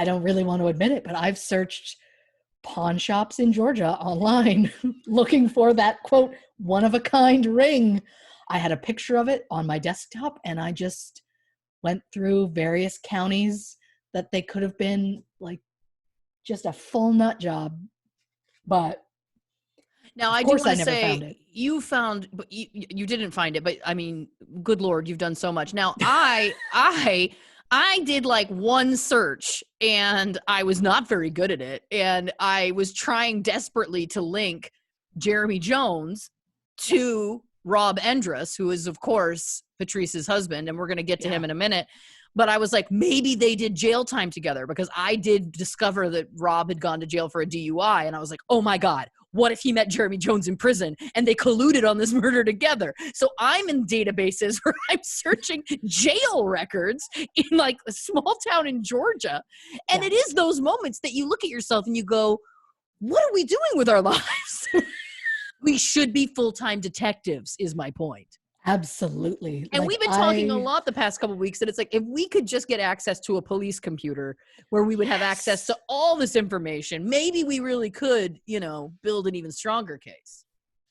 Speaker 1: don't really want to admit it, but I've searched pawn shops in Georgia online looking for that, quote, one-of-a-kind ring. I had a picture of it on my desktop, and I just went through various counties that they could have been, like, just a full nut job. But
Speaker 2: now I do want to say you found, but you didn't find it, but I mean, good Lord, you've done so much. Now I did like one search and I was not very good at it. And I was trying desperately to link Jeremy Jones to Rob Endress, who is, of course, Patrice's husband. And we're going to get to him in a minute. But I was like, maybe they did jail time together, because I did discover that Rob had gone to jail for a DUI. And I was like, oh my God, what if he met Jeremy Jones in prison and they colluded on this murder together? So I'm in databases where I'm searching jail records in like a small town in Georgia. And it is those moments that you look at yourself and you go, what are we doing with our lives? We should be full-time detectives, is my point.
Speaker 1: Absolutely.
Speaker 2: And like, we've been talking a lot the past couple of weeks that it's like, if we could just get access to a police computer where we would have access to all this information, maybe we really could, build an even stronger case.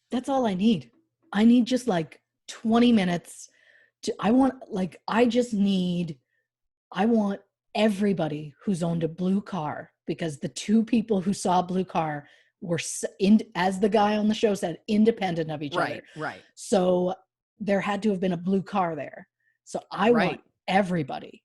Speaker 1: That's all I need. I need just like 20 minutes. I want everybody who's owned a blue car, because the two people who saw a blue car were as the guy on the show said, independent of each other.
Speaker 2: Right.
Speaker 1: So there had to have been a blue car there. So I want everybody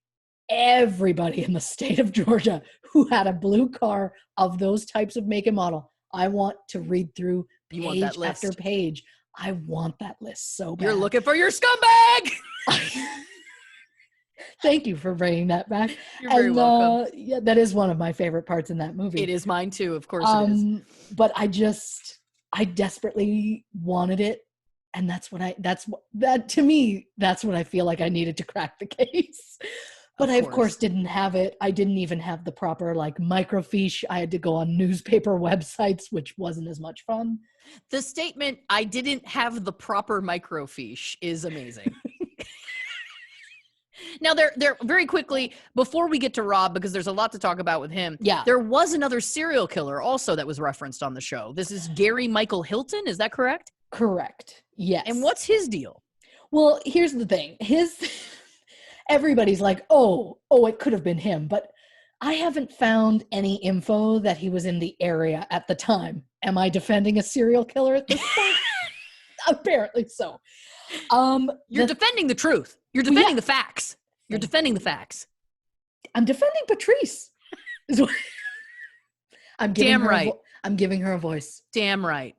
Speaker 1: in the state of Georgia who had a blue car of those types of make and model, I want to read through page after page. I want that list so bad.
Speaker 2: You're looking for your scumbag!
Speaker 1: Thank you for bringing that back.
Speaker 2: You're very welcome.
Speaker 1: Yeah, that is one of my favorite parts in that movie.
Speaker 2: It is mine too, of course it is.
Speaker 1: But I desperately wanted it. And that's what I feel like I needed to crack the case. But I, of course, didn't have it. I didn't even have the proper microfiche. I had to go on newspaper websites, which wasn't as much fun.
Speaker 2: The statement, I didn't have the proper microfiche, is amazing. Now, there very quickly, before we get to Rob, because there's a lot to talk about with him, there was another serial killer also that was referenced on the show. This is Gary Michael Hilton. Is that correct?
Speaker 1: Correct. Yes.
Speaker 2: And what's his deal?
Speaker 1: Well, here's the thing. Everybody's like, oh, it could have been him. But I haven't found any info that he was in the area at the time. Am I defending a serial killer at this point? Apparently so.
Speaker 2: You're defending the truth. You're defending the facts. You're defending the facts.
Speaker 1: I'm defending Patrice. I'm giving her a voice.
Speaker 2: Damn right.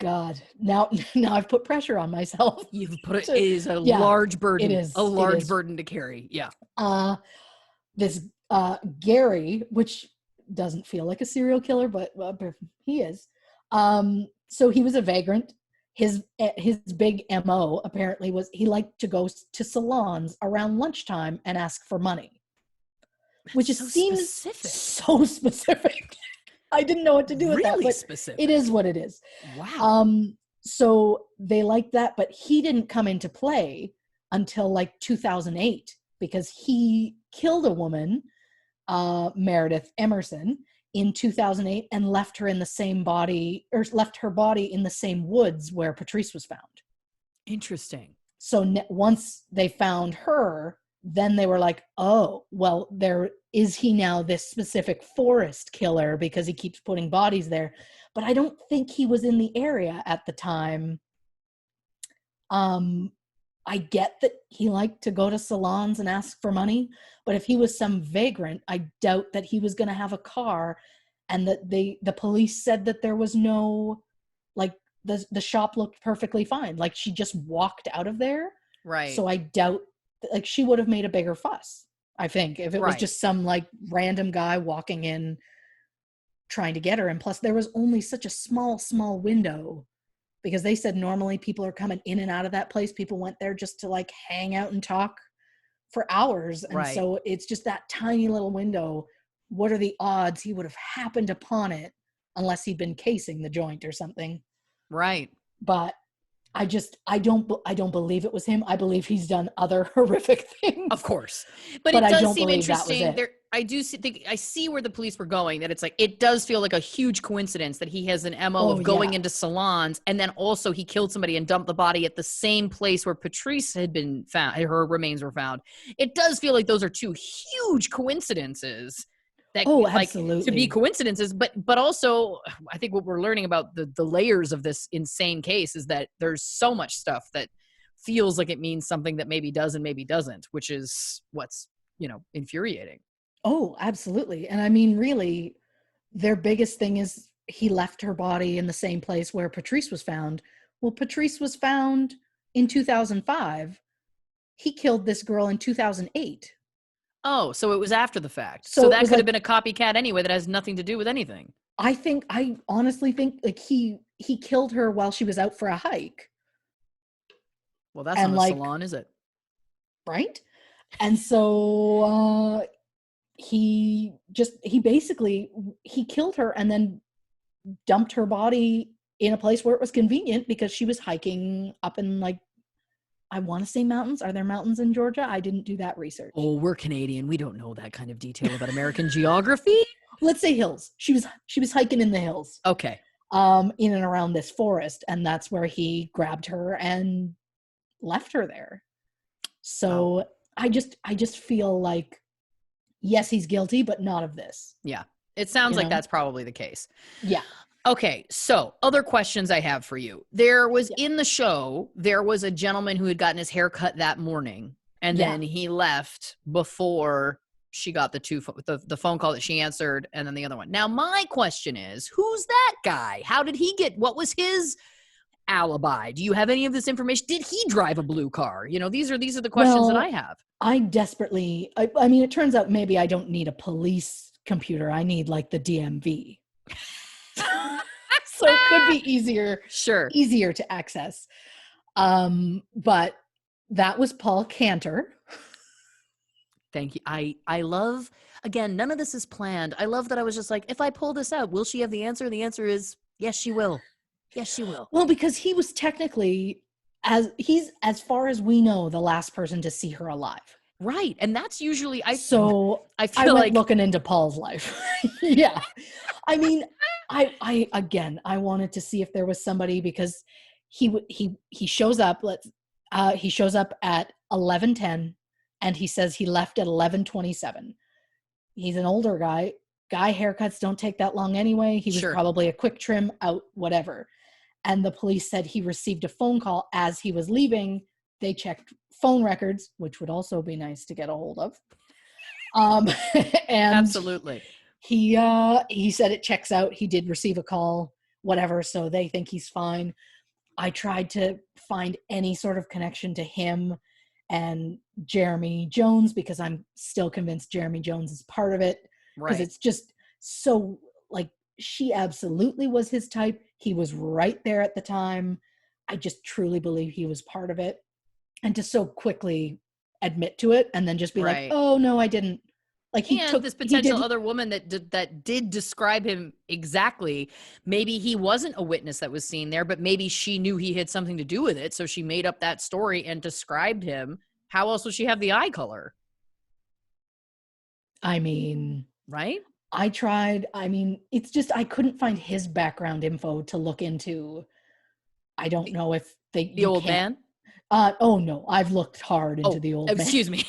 Speaker 1: God, now I've put pressure on myself.
Speaker 2: You've put it is a large burden.
Speaker 1: It is
Speaker 2: a large burden to carry. Yeah.
Speaker 1: This Gary, which doesn't feel like a serial killer, but he is. So he was a vagrant. His big MO apparently was he liked to go to salons around lunchtime and ask for money, which seems so specific. I didn't know what to do with that, but
Speaker 2: specific.
Speaker 1: It is what it is.
Speaker 2: Wow.
Speaker 1: So they liked that, but he didn't come into play until 2008 because he killed a woman, Meredith Emerson, in 2008 and left her body in the same woods where Patrice was found.
Speaker 2: Interesting.
Speaker 1: So once they found her, then they were like, oh, well, is he now this specific forest killer because he keeps putting bodies there? But I don't think he was in the area at the time. I get that he liked to go to salons and ask for money, but if he was some vagrant, I doubt that he was going to have a car, and that the police said that there was no, the shop looked perfectly fine. She just walked out of there.
Speaker 2: Right.
Speaker 1: So I doubt she would have made a bigger fuss, I think, if it was just some random guy walking in trying to get her. And plus there was only such a small window because they said normally people are coming in and out of that place. People went there just to hang out and talk for hours. And so it's just that tiny little window. What are the odds he would have happened upon it unless he'd been casing the joint or something?
Speaker 2: Right.
Speaker 1: But I don't believe it was him. I believe he's done other horrific things.
Speaker 2: Of course. But it does seem interesting. I see where the police were going, that it's it does feel like a huge coincidence that he has an MO of going into salons, and then also he killed somebody and dumped the body at the same place where Patrice had been found, her remains were found. It does feel like those are two huge coincidences. That,
Speaker 1: absolutely.
Speaker 2: To be coincidences, but also I think what we're learning about the layers of this insane case is that there's so much stuff that feels like it means something that maybe does and maybe doesn't, which is what's, infuriating.
Speaker 1: Oh, absolutely. And I mean, really, their biggest thing is he left her body in the same place where Patrice was found. Well, Patrice was found in 2005. He killed this girl in 2008.
Speaker 2: Oh, so it was after the fact. So that could have been a copycat anyway that has nothing to do with anything.
Speaker 1: I honestly think he killed her while she was out for a hike.
Speaker 2: Well, that's not a salon, is it?
Speaker 1: Right? And so he basically killed her and then dumped her body in a place where it was convenient because she was hiking up in I want to say mountains. Are there mountains in Georgia? I didn't do that research.
Speaker 2: Oh, we're Canadian. We don't know that kind of detail about American geography.
Speaker 1: Let's say hills. She was hiking in the hills.
Speaker 2: Okay.
Speaker 1: In and around this forest, and that's where he grabbed her and left her there. So I just feel like, yes, he's guilty, but not of this.
Speaker 2: Yeah. It sounds like that's probably the case.
Speaker 1: Yeah.
Speaker 2: Okay, so other questions I have for you. There was in the show, there was a gentleman who had gotten his hair cut that morning, and then he left before she got the phone call that she answered, and then the other one. Now, my question is, who's that guy? How did he get? What was his alibi? Do you have any of this information? Did he drive a blue car? You know, these are the questions that I have.
Speaker 1: I desperately. I mean, it turns out maybe I don't need a police computer. I need like the DMV. So it could be easier to access. But that was Paul Cantor.
Speaker 2: Thank you. I love, again, none of this is planned. I love that I was just like, if I pull this out, will she have the answer? The answer is yes, she will. Yes, she will.
Speaker 1: Well, because he was technically, as far as we know, the last person to see her alive.
Speaker 2: Right. And that's usually, I
Speaker 1: feel like looking into Paul's life. Yeah. I mean, I wanted to see if there was somebody, because he shows up, he shows up at 11:10 and he says he left at 11:27. He's an older guy. Guy haircuts don't take that long anyway. He was probably a quick trim out, whatever. And the police said he received a phone call as he was leaving. They checked phone records, which would also be nice to get a hold of. And
Speaker 2: absolutely.
Speaker 1: He said it checks out. He did receive a call, whatever. So they think he's fine. I tried to find any sort of connection to him and Jeremy Jones, because I'm still convinced Jeremy Jones is part of it. Because it's just so, like, she absolutely was his type. He was right there at the time. I just truly believe he was part of it. And to so quickly admit to it and then just be like, oh, no, I didn't. Like, he took
Speaker 2: this potential other woman that did describe him exactly. Maybe he wasn't a witness that was seen there, but maybe she knew he had something to do with it. So she made up that story and described him. How else would she have the eye color?
Speaker 1: I mean,
Speaker 2: right?
Speaker 1: I tried. I mean, it's just, I couldn't find his background info to look into. I don't know if
Speaker 2: the old man.
Speaker 1: Oh no, I've looked hard into the old man.
Speaker 2: Excuse me.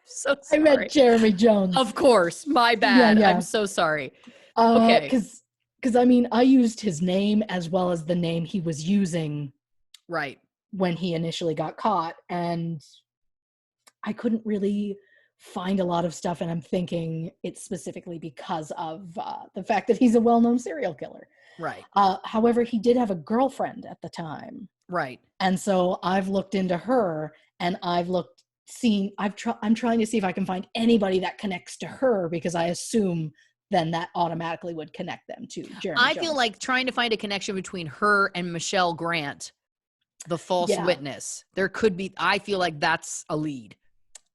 Speaker 2: So sorry.
Speaker 1: I meant Jeremy Jones.
Speaker 2: Of course. My bad. Yeah. I'm so sorry.
Speaker 1: Okay. Because I mean, I used his name as well as the name he was using when he initially got caught. And I couldn't really find a lot of stuff. And I'm thinking it's specifically because of the fact that he's a well-known serial killer.
Speaker 2: Right.
Speaker 1: However, he did have a girlfriend at the time.
Speaker 2: Right.
Speaker 1: And so I've looked into her, and I'm trying to see if I can find anybody that connects to her, because I assume then that automatically would connect them to Jeremy Jones.
Speaker 2: Feel like trying to find a connection between her and Michelle Grant, the false witness. There could be, I feel like that's a lead.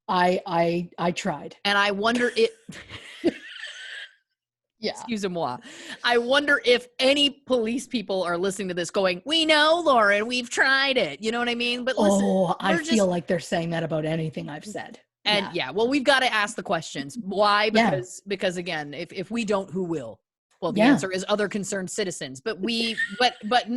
Speaker 1: I tried.
Speaker 2: And I wonder if excusez-moi. I wonder if any police people are listening to this going, we know, Lauren, we've tried it. You know what I mean? But listen,
Speaker 1: I feel like they're saying that about anything I've said.
Speaker 2: And well, we've got to ask the questions. Why? Because again, if we don't, who will? Well, the answer is other concerned citizens, but but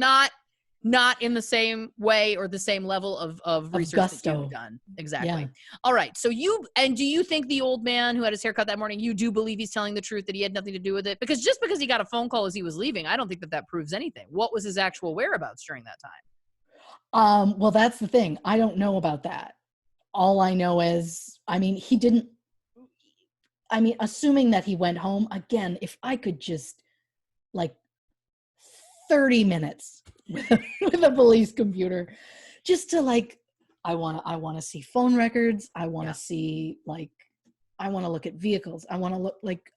Speaker 2: not in the same way or the same level of research that you've done. Exactly. Yeah. All right. So do you think the old man who had his hair cut that morning, you do believe he's telling the truth, that he had nothing to do with it? Because just because he got a phone call as he was leaving, I don't think that proves anything. What was his actual whereabouts during that time?
Speaker 1: Well, that's the thing. I don't know about that. All I know is, assuming that he went home, again, if I could just, 30 minutes with a police computer, just to I want to see phone records. I want to see I want to look at vehicles. I want to look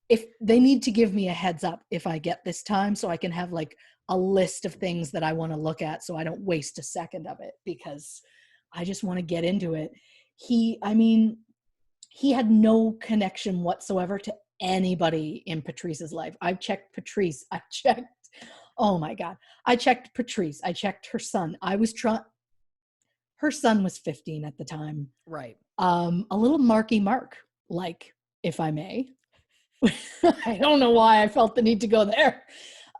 Speaker 1: if they need to give me a heads up if I get this time, so I can have a list of things that I want to look at, so I don't waste a second of it, because I just want to get into it. He had no connection whatsoever to anybody in Patrice's life. I've checked Patrice. Oh my God. I checked Patrice. I checked her son. Her son was 15 at the time.
Speaker 2: Right.
Speaker 1: A little Marky Mark, if I may. I don't know why I felt the need to go there.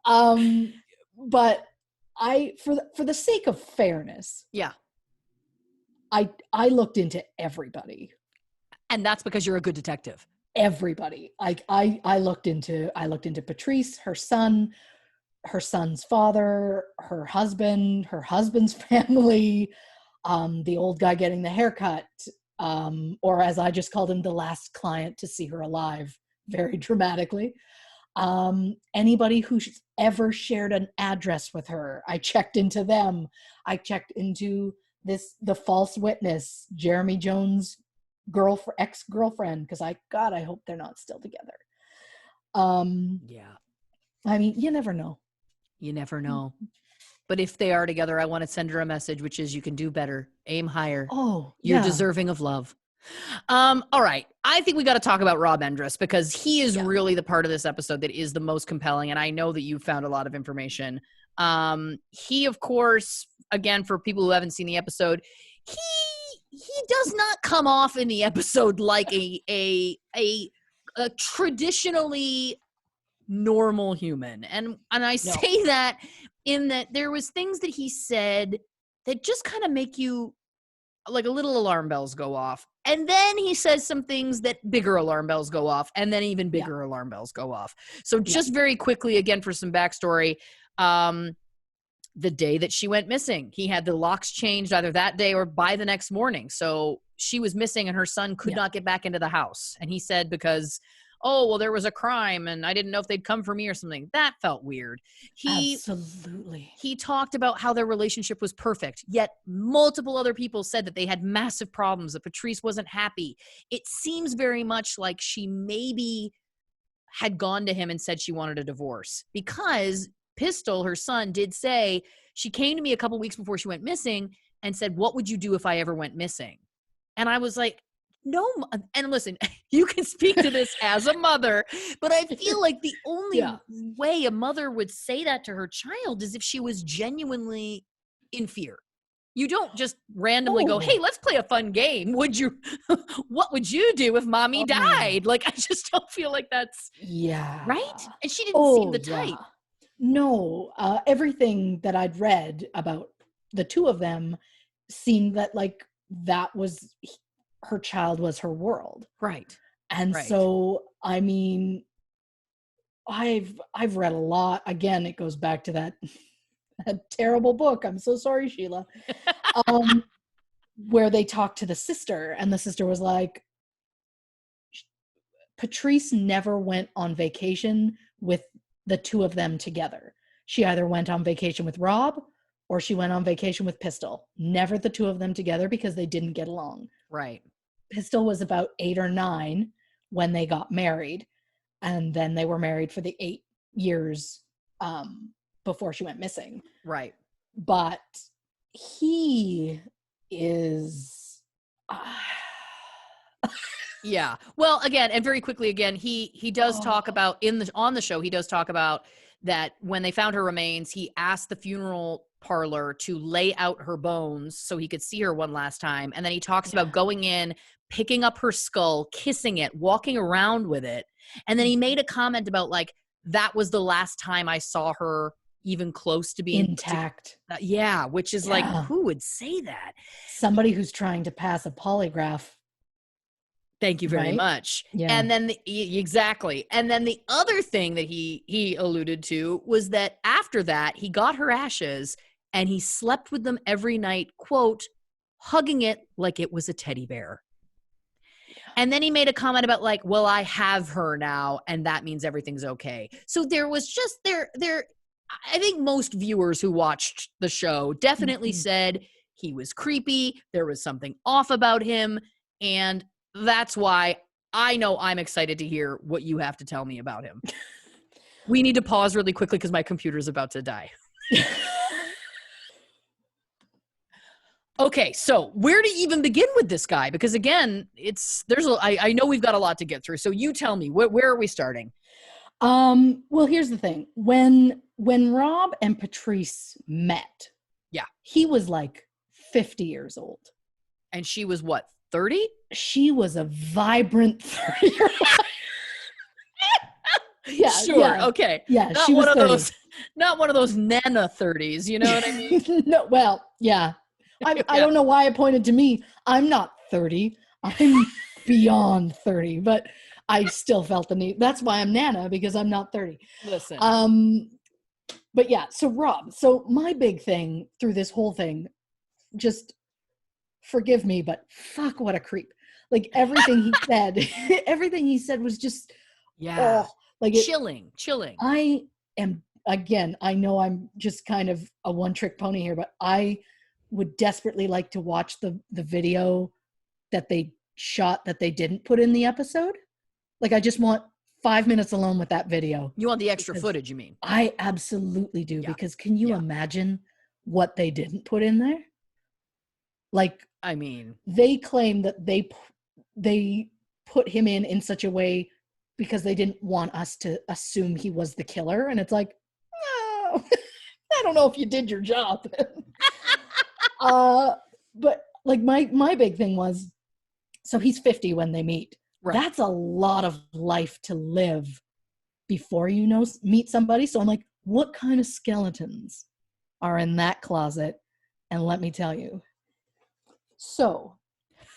Speaker 1: But for the sake of fairness.
Speaker 2: Yeah.
Speaker 1: I looked into everybody.
Speaker 2: And that's because you're a good detective.
Speaker 1: everybody. I looked into Patrice, her son, her son's father, her husband's family, the old guy getting the haircut, or as I just called him, the last client to see her alive, very dramatically. Anybody who's ever shared an address with her, I checked into them. I checked into the false witness, Jeremy Jones' ex-girlfriend, because I hope they're not still together.
Speaker 2: Yeah.
Speaker 1: I mean, you never know.
Speaker 2: You never know. But if they are together, I want to send her a message, which is you can do better. Aim higher.
Speaker 1: Oh,
Speaker 2: You're deserving of love. All right. I think we got to talk about Rob Endress, because he is really the part of this episode that is the most compelling. And I know that you found a lot of information. He, of course, again, for people who haven't seen the episode, he does not come off in the episode like a traditionally normal human. And I say that in that there was things that he said that just kind of make you like a little alarm bells go off. And then he says some things that bigger alarm bells go off, and then even bigger alarm bells go off. So just very quickly, again, for some backstory, the day that she went missing, he had the locks changed either that day or by the next morning. So she was missing and her son could not get back into the house. And he said, because, oh, well, there was a crime and I didn't know if they'd come for me or something. That felt weird.
Speaker 1: Absolutely.
Speaker 2: He talked about how their relationship was perfect, yet multiple other people said that they had massive problems, that Patrice wasn't happy. It seems very much like she maybe had gone to him and said she wanted a divorce, because Pistol, her son, did say she came to me a couple weeks before she went missing and said, what would you do if I ever went missing? And I was like, no. And listen, you can speak to this as a mother, but I feel like the only way a mother would say that to her child is if she was genuinely in fear. You don't just randomly go, hey, let's play a fun game. What would you do if mommy died? Like, I just don't feel like that's right. And she didn't seem the type.
Speaker 1: No, everything that I'd read about the two of them seemed that like that was her child was her world.
Speaker 2: Right.
Speaker 1: And so, I mean, I've read a lot. Again, it goes back to that terrible book. I'm so sorry, Sheila. Where they talked to the sister, and the sister was like, Patrice never went on vacation with the two of them together. She either went on vacation with Rob or she went on vacation with Pistol. Never the two of them together, because they didn't get along.
Speaker 2: Right.
Speaker 1: Pistol was about 8 or 9 when they got married. And then they were married for the 8 years before she went missing.
Speaker 2: Right.
Speaker 1: But he is...
Speaker 2: Yeah. Well, again, and very quickly, again, he does talk about on the show, he does talk about that when they found her remains, he asked the funeral parlor to lay out her bones so he could see her one last time. And then he talks about going in, picking up her skull, kissing it, walking around with it. And then he made a comment about like, that was the last time I saw her even close to being
Speaker 1: intact.
Speaker 2: Which is like, who would say that?
Speaker 1: Somebody who's trying to pass a polygraph.
Speaker 2: Thank you very much.
Speaker 1: Yeah.
Speaker 2: And then exactly. And then the other thing that he alluded to was that after that, he got her ashes and he slept with them every night, quote, hugging it like it was a teddy bear. Yeah. And then he made a comment about like, well, I have her now, and that means everything's okay. So there was just I think most viewers who watched the show definitely said he was creepy. There was something off about him. And that's why I know I'm excited to hear what you have to tell me about him. We need to pause really quickly because my computer's about to die. Okay, so where to even begin with this guy? Because again, I know we've got a lot to get through. So you tell me, where are we starting?
Speaker 1: Well, here's the thing. When Rob and Patrice met, he was like 50 years old.
Speaker 2: And she was what, 30?
Speaker 1: She was a vibrant 30-year-old.
Speaker 2: Okay.
Speaker 1: Yeah, she was 30.
Speaker 2: Not one of those Nana 30s, you know what I mean?
Speaker 1: No, well, yeah. I don't know why it pointed to me. I'm not 30. I'm beyond 30. But I still felt the need. That's why I'm Nana, because I'm not 30.
Speaker 2: Listen.
Speaker 1: But yeah, so Rob, so my big thing through this whole thing, just forgive me, but fuck, what a creep. Like everything he said, everything he said was just, like
Speaker 2: chilling.
Speaker 1: I am, again, I know I'm just kind of a one-trick pony here, but I would desperately like to watch the video that they shot that they didn't put in the episode. Like, I just want 5 minutes alone with that video.
Speaker 2: You want the extra footage, you mean?
Speaker 1: I absolutely do, because can you imagine what they didn't put in there? Like,
Speaker 2: I mean,
Speaker 1: they claim that they put him in such a way because they didn't want us to assume he was the killer. And it's like, no, I don't know if you did your job. But like my big thing was, so he's 50 when they meet. Right. That's a lot of life to live before you meet somebody. So I'm like, what kind of skeletons are in that closet? And let me tell you. So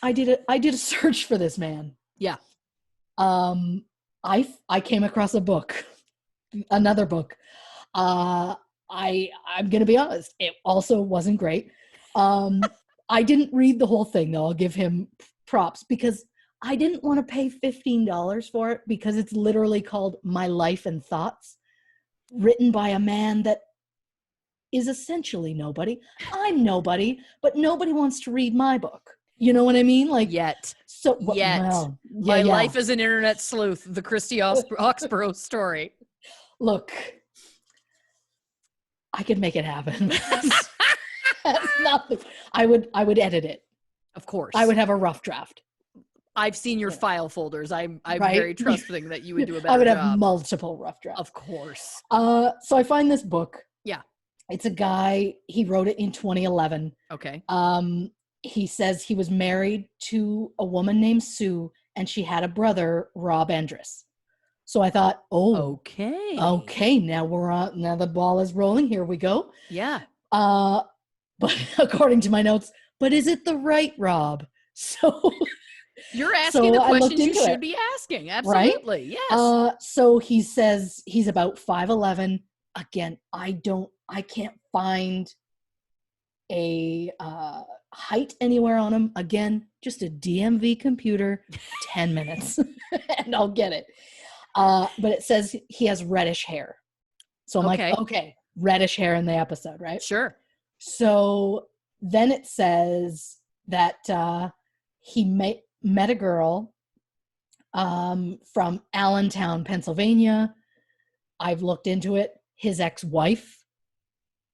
Speaker 1: I did a search for this man.
Speaker 2: Yeah.
Speaker 1: I came across a book, another book. I'm going to be honest. It also wasn't great. I didn't read the whole thing, though. I'll give him props, because I didn't want to pay $15 for it, because it's literally called My Life and Thoughts, written by a man that is essentially nobody. I'm nobody, but nobody wants to read my book. You know what I mean? Like,
Speaker 2: My life as an internet sleuth, the Christy Oxborough story.
Speaker 1: Look, I could make it happen. That's nothing. I would edit it.
Speaker 2: Of course.
Speaker 1: I would have a rough draft.
Speaker 2: I've seen your file folders. I'm very trusting that you would do a better job.
Speaker 1: I would have multiple rough drafts.
Speaker 2: Of course.
Speaker 1: So I find this book.
Speaker 2: Yeah.
Speaker 1: It's a guy, he wrote it in 2011.
Speaker 2: Okay.
Speaker 1: He says he was married to a woman named Sue, and she had a brother, Rob Endress. So I thought, okay, now the ball is rolling. Here we go.
Speaker 2: Yeah.
Speaker 1: But according to my notes, but is it the right Rob? So
Speaker 2: you're asking the questions you should be asking. Absolutely.
Speaker 1: Right?
Speaker 2: Yes.
Speaker 1: So he says he's about 5'11". Again, I can't find a height anywhere on him. Again, just a DMV computer, 10 minutes and I'll get it. But it says he has reddish hair. So I'm like, okay, reddish hair in the episode, right?
Speaker 2: Sure.
Speaker 1: So then it says that he met a girl from Allentown, Pennsylvania. I've looked into it. His ex-wife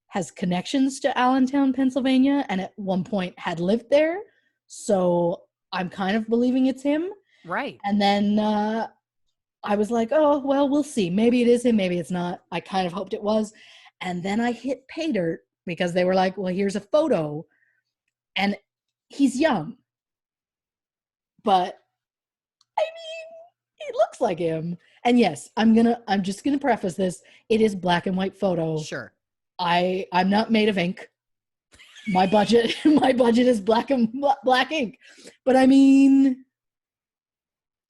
Speaker 1: has connections to Allentown, Pennsylvania, and at one point had lived there. So I'm kind of believing it's him.
Speaker 2: Right.
Speaker 1: And then I was like, oh, well, we'll see. Maybe it is him. Maybe it's not. I kind of hoped it was. And then I hit pay dirt, because they were like, well, here's a photo. And he's young. But I mean, it looks like him. And yes, I'm just gonna preface this. It is black and white photo.
Speaker 2: Sure.
Speaker 1: I'm not made of ink. My budget is black ink. But I mean,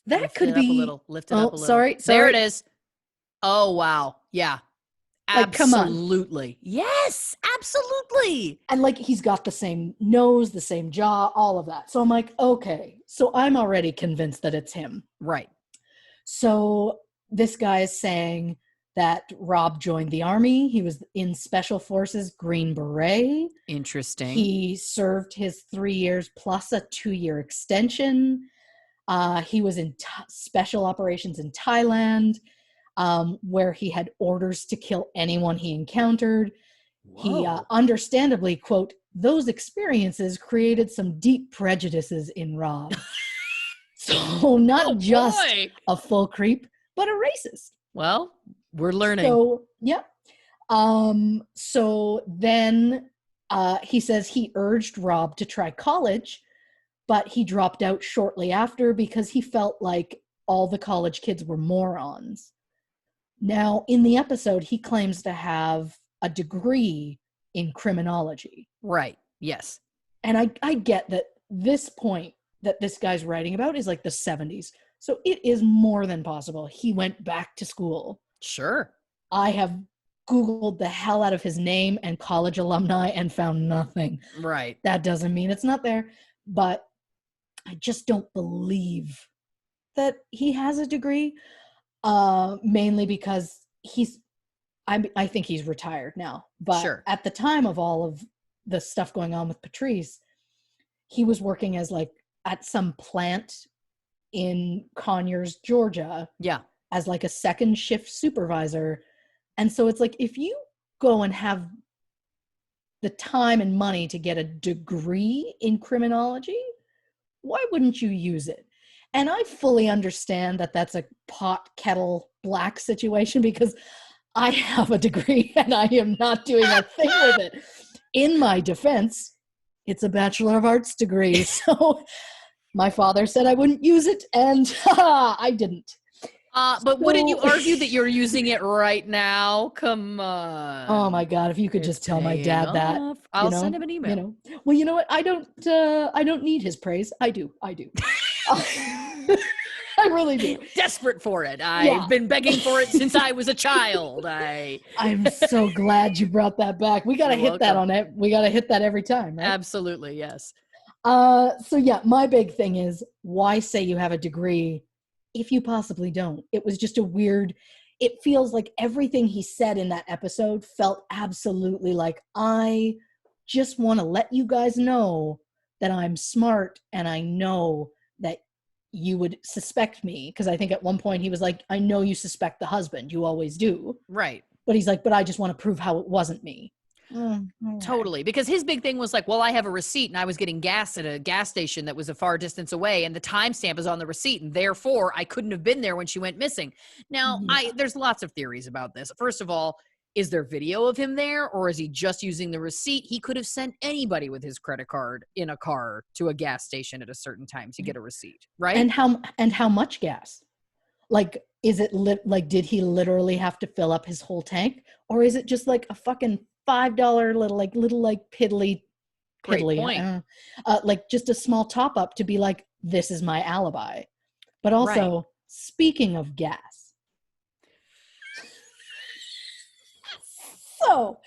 Speaker 1: that could be
Speaker 2: a little. Lift it up a little.
Speaker 1: Sorry.
Speaker 2: There it is. Oh wow. Yeah.
Speaker 1: Like, come on.
Speaker 2: Absolutely. Yes, absolutely.
Speaker 1: And like, he's got the same nose, the same jaw, all of that. So I'm like, okay. So I'm already convinced that it's him.
Speaker 2: Right.
Speaker 1: So this guy is saying that Rob joined the army. He was in Special Forces, Green Beret.
Speaker 2: Interesting.
Speaker 1: He served his 3 years plus a 2-year extension. He was in special operations in Thailand, where he had orders to kill anyone he encountered. Whoa. He understandably, quote, those experiences created some deep prejudices in Rob. So not just a full creep, but a racist.
Speaker 2: Well, we're learning.
Speaker 1: So, yeah. So then he says he urged Rob to try college, but he dropped out shortly after because he felt like all the college kids were morons. Now, in the episode, he claims to have a degree in criminology.
Speaker 2: Right. Yes.
Speaker 1: And I get that this point that this guy's writing about is like the 70s. So it is more than possible he went back to school.
Speaker 2: Sure.
Speaker 1: I have Googled the hell out of his name and college alumni and found nothing.
Speaker 2: Right.
Speaker 1: That doesn't mean it's not there, but I just don't believe that he has a degree, mainly because I think he's retired now. But
Speaker 2: Sure.
Speaker 1: at the time of all of the stuff going on with Patrice, he was working as like at some plant in Conyers, Georgia,
Speaker 2: Yeah.
Speaker 1: as like a second shift supervisor. And so it's like, if you go and have the time and money to get a degree in criminology, why wouldn't you use it? And I fully understand that that's a pot kettle black situation, because I have a degree and I am not doing a thing with it. In my defense, it's a Bachelor of Arts degree. So my father said I wouldn't use it, and I didn't.
Speaker 2: But wouldn't you argue that you're using it right now? Come on.
Speaker 1: Oh my God! If you could just tell my dad that,
Speaker 2: I'll send him an email.
Speaker 1: Well, you know what? I don't need his praise. I do. I really do.
Speaker 2: Desperate for it. I've been begging for it since I was a child.
Speaker 1: I'm so glad you brought that back. We got to hit that on it. We got to hit that every time, right?
Speaker 2: Absolutely, yes.
Speaker 1: So yeah, my big thing is, why say you have a degree if you possibly don't? It was just it feels like everything he said in that episode felt absolutely like, I just want to let you guys know that I'm smart and I know that you would suspect me. Because I think at one point he was like, I know you suspect the husband. You always do.
Speaker 2: Right.
Speaker 1: But he's like, but I just want to prove how it wasn't me.
Speaker 2: Totally. Because his big thing was like, well, I have a receipt and I was getting gas at a gas station that was a far distance away, and the timestamp is on the receipt, and therefore I couldn't have been there when she went missing. Now, there's lots of theories about this. First of all, is there video of him there, or is he just using the receipt? He could have sent anybody with his credit card in a car to a gas station at a certain time to get a receipt, right?
Speaker 1: And how much gas? Like, is it like, did he literally have to fill up his whole tank, or is it just like a fucking $5 little piddly,
Speaker 2: Great point.
Speaker 1: Like just a small top up to be like, this is my alibi. But also, speaking of gas, so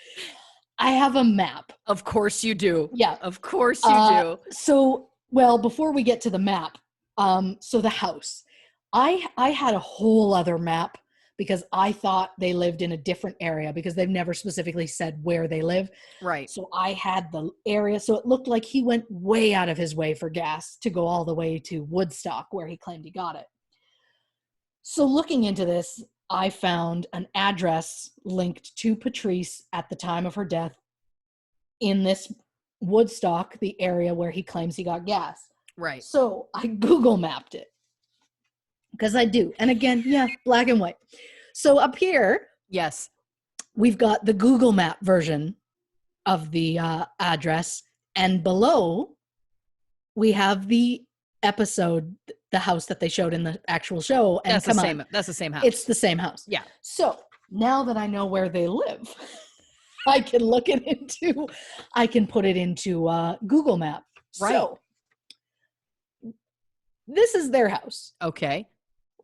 Speaker 1: I have a map.
Speaker 2: Of course you do.
Speaker 1: Yeah,
Speaker 2: of course you do.
Speaker 1: So, well, before we get to the map, so the house, I had a whole other map, because I thought they lived in a different area, because they've never specifically said where they live.
Speaker 2: Right.
Speaker 1: So I had the area. So it looked like he went way out of his way for gas to go all the way to Woodstock, where he claimed he got it. So looking into this, I found an address linked to Patrice at the time of her death in this Woodstock, the area where he claims he got gas.
Speaker 2: Right.
Speaker 1: So I Google mapped it, because I do. And again, black and white. So up here,
Speaker 2: yes,
Speaker 1: we've got the Google Map version of the address. And below, we have the episode, the house that they showed in the actual show. And
Speaker 2: that's the same house.
Speaker 1: It's the same house.
Speaker 2: Yeah.
Speaker 1: So now that I know where they live, I can I can put it into Google Map.
Speaker 2: Right.
Speaker 1: So this is their house.
Speaker 2: Okay.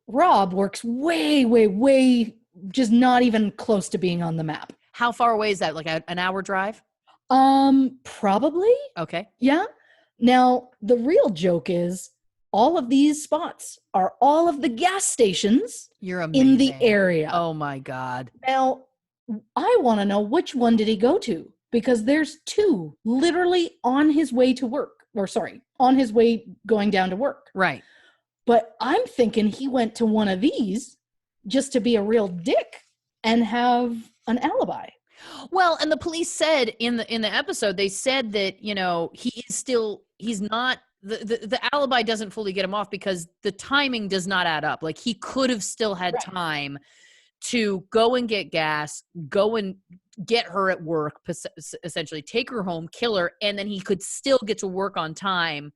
Speaker 1: Rob works way, just not even close to being on the map.
Speaker 2: How far away is that? Like an hour drive?
Speaker 1: Probably.
Speaker 2: Okay.
Speaker 1: Yeah. Now, the real joke is, all of these spots are all of the gas stations in the area.
Speaker 2: Oh my God.
Speaker 1: Now, I want to know, which one did he go to? Because there's two literally on his way to work, on his way going down to work.
Speaker 2: Right.
Speaker 1: But I'm thinking he went to one of these just to be a real dick and have an alibi.
Speaker 2: Well, and the police said in the episode, they said that, he's not, the alibi doesn't fully get him off, because the timing does not add up. Like, he could have still had time to go and get gas, go and get her at work, essentially take her home, kill her, and then he could still get to work on time,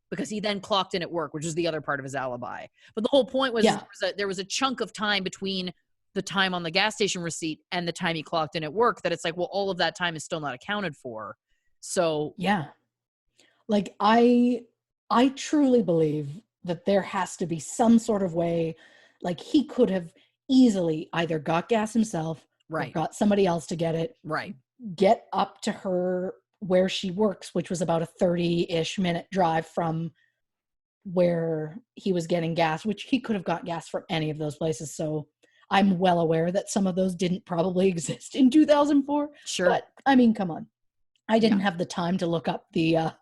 Speaker 2: because he then clocked in at work, which is the other part of his alibi. But the whole point was, there was a chunk of time between the time on the gas station receipt and the time he clocked in at work, that it's like, well, all of that time is still not accounted for. So
Speaker 1: yeah, like I truly believe that there has to be some sort of way, like he could have easily either got gas himself or
Speaker 2: Right.
Speaker 1: got somebody else to get it,
Speaker 2: Right.
Speaker 1: get up to her where she works, which was about a 30-ish minute drive from where he was getting gas, which he could have got gas from any of those places. So I'm well aware that some of those didn't probably exist in 2004.
Speaker 2: Sure.
Speaker 1: But I mean, come on. I didn't
Speaker 2: Yeah.
Speaker 1: have the time to look up the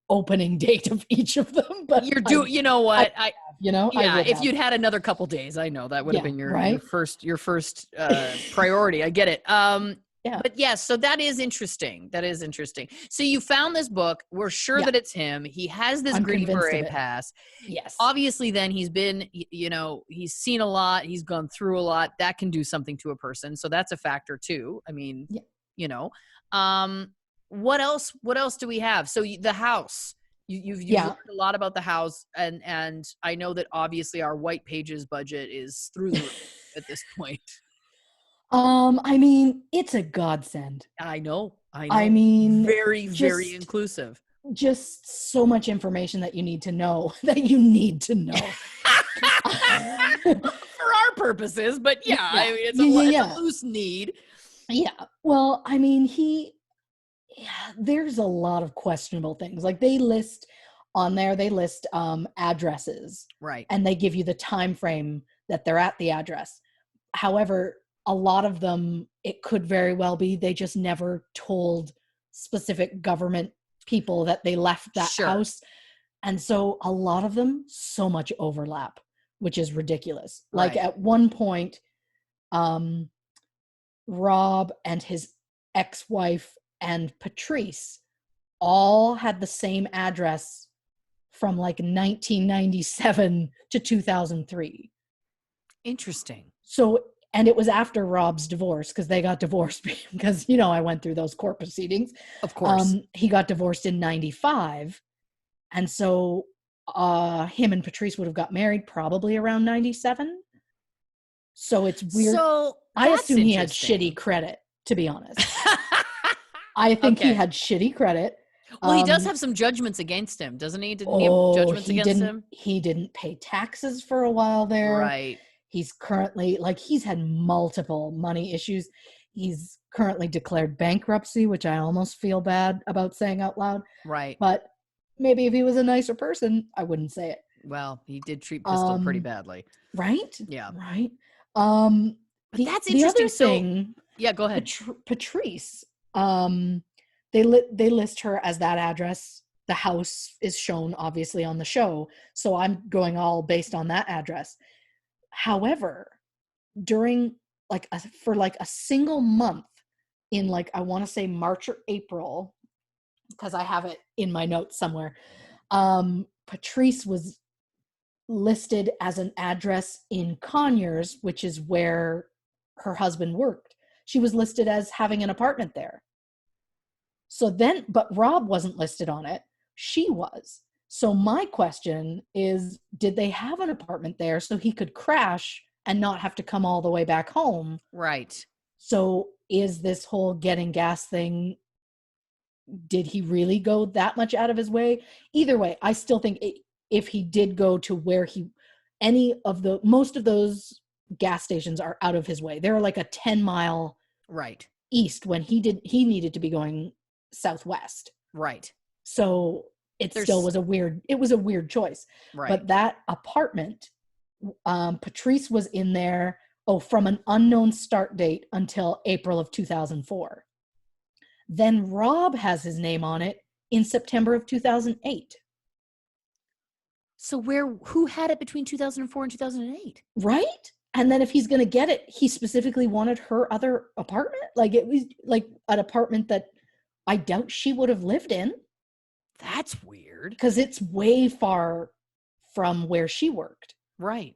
Speaker 1: opening date of each of them, but
Speaker 2: you know what?
Speaker 1: I would
Speaker 2: if
Speaker 1: have.
Speaker 2: you'd had another couple days, I know that would have been your
Speaker 1: right?
Speaker 2: first priority. I get it.
Speaker 1: Yeah.
Speaker 2: But yes, so that is interesting. So you found this book. We're sure that it's him. He has this
Speaker 1: I'm
Speaker 2: Green
Speaker 1: convinced of
Speaker 2: Beret
Speaker 1: it.
Speaker 2: pass.
Speaker 1: Yes.
Speaker 2: Obviously, then he's been, he's seen a lot. He's gone through a lot. That can do something to a person. So that's a factor too. I mean, what else? What else do we have? So the house. You've learned a lot about the house, and I know that obviously our White Pages budget is through the roof at this point.
Speaker 1: I mean, it's a godsend.
Speaker 2: I know.
Speaker 1: I mean,
Speaker 2: very, very inclusive.
Speaker 1: Just so much information that you need to know.
Speaker 2: For our purposes, but I mean, it's a loose need.
Speaker 1: Yeah. Well, I mean, there's a lot of questionable things. Like they list addresses.
Speaker 2: Right.
Speaker 1: And they give you the time frame that they're at the address. However, a lot of them, it could very well be they just never told specific government people that they left that house. And so a lot of them, so much overlap, which is ridiculous. Like at one point, Rob and his ex-wife and Patrice all had the same address from like 1997 to 2003.
Speaker 2: Interesting.
Speaker 1: So, and it was after Rob's divorce, because they got divorced because, I went through those court proceedings.
Speaker 2: Of course.
Speaker 1: He got divorced in 95. And so him and Patrice would have got married probably around 97. So it's weird.
Speaker 2: So
Speaker 1: I assume he had shitty credit, to be honest. I think he had shitty credit.
Speaker 2: Well, he does have some judgments against him, doesn't he? Didn't he have judgments against him?
Speaker 1: He didn't pay taxes for a while there.
Speaker 2: Right.
Speaker 1: He's currently, he's had multiple money issues. He's currently declared bankruptcy, which I almost feel bad about saying out loud.
Speaker 2: Right.
Speaker 1: But maybe if he was a nicer person, I wouldn't say it.
Speaker 2: Well, he did treat Pistol pretty badly.
Speaker 1: Right?
Speaker 2: Yeah.
Speaker 1: Right.
Speaker 2: But that's interesting.
Speaker 1: The other thing,
Speaker 2: go ahead.
Speaker 1: Patrice, they list her as that address. The house is shown obviously on the show, so I'm going all based on that address. However, during for a single month in I want to say March or April, because I have it in my notes somewhere, Patrice was listed as an address in Conyers, which is where her husband worked. She was listed as having an apartment there. So then, but Rob wasn't listed on it. She was. So my question is, did they have an apartment there so he could crash and not have to come all the way back home?
Speaker 2: Right.
Speaker 1: So is this whole getting gas thing, did he really go that much out of his way? Either way, I still think if he did go to where most of those gas stations are out of his way. They're like a 10-mile east when he needed to be going southwest.
Speaker 2: Right.
Speaker 1: So it was a weird choice. Right. But that apartment, Patrice was in there, from an unknown start date until April of 2004. Then Rob has his name on it in September of 2008.
Speaker 2: So who had it between 2004 and 2008?
Speaker 1: Right? And then if he's going to get it, he specifically wanted her other apartment? It was an apartment that I doubt she would have lived in.
Speaker 2: That's weird.
Speaker 1: Because it's way far from where she worked.
Speaker 2: Right.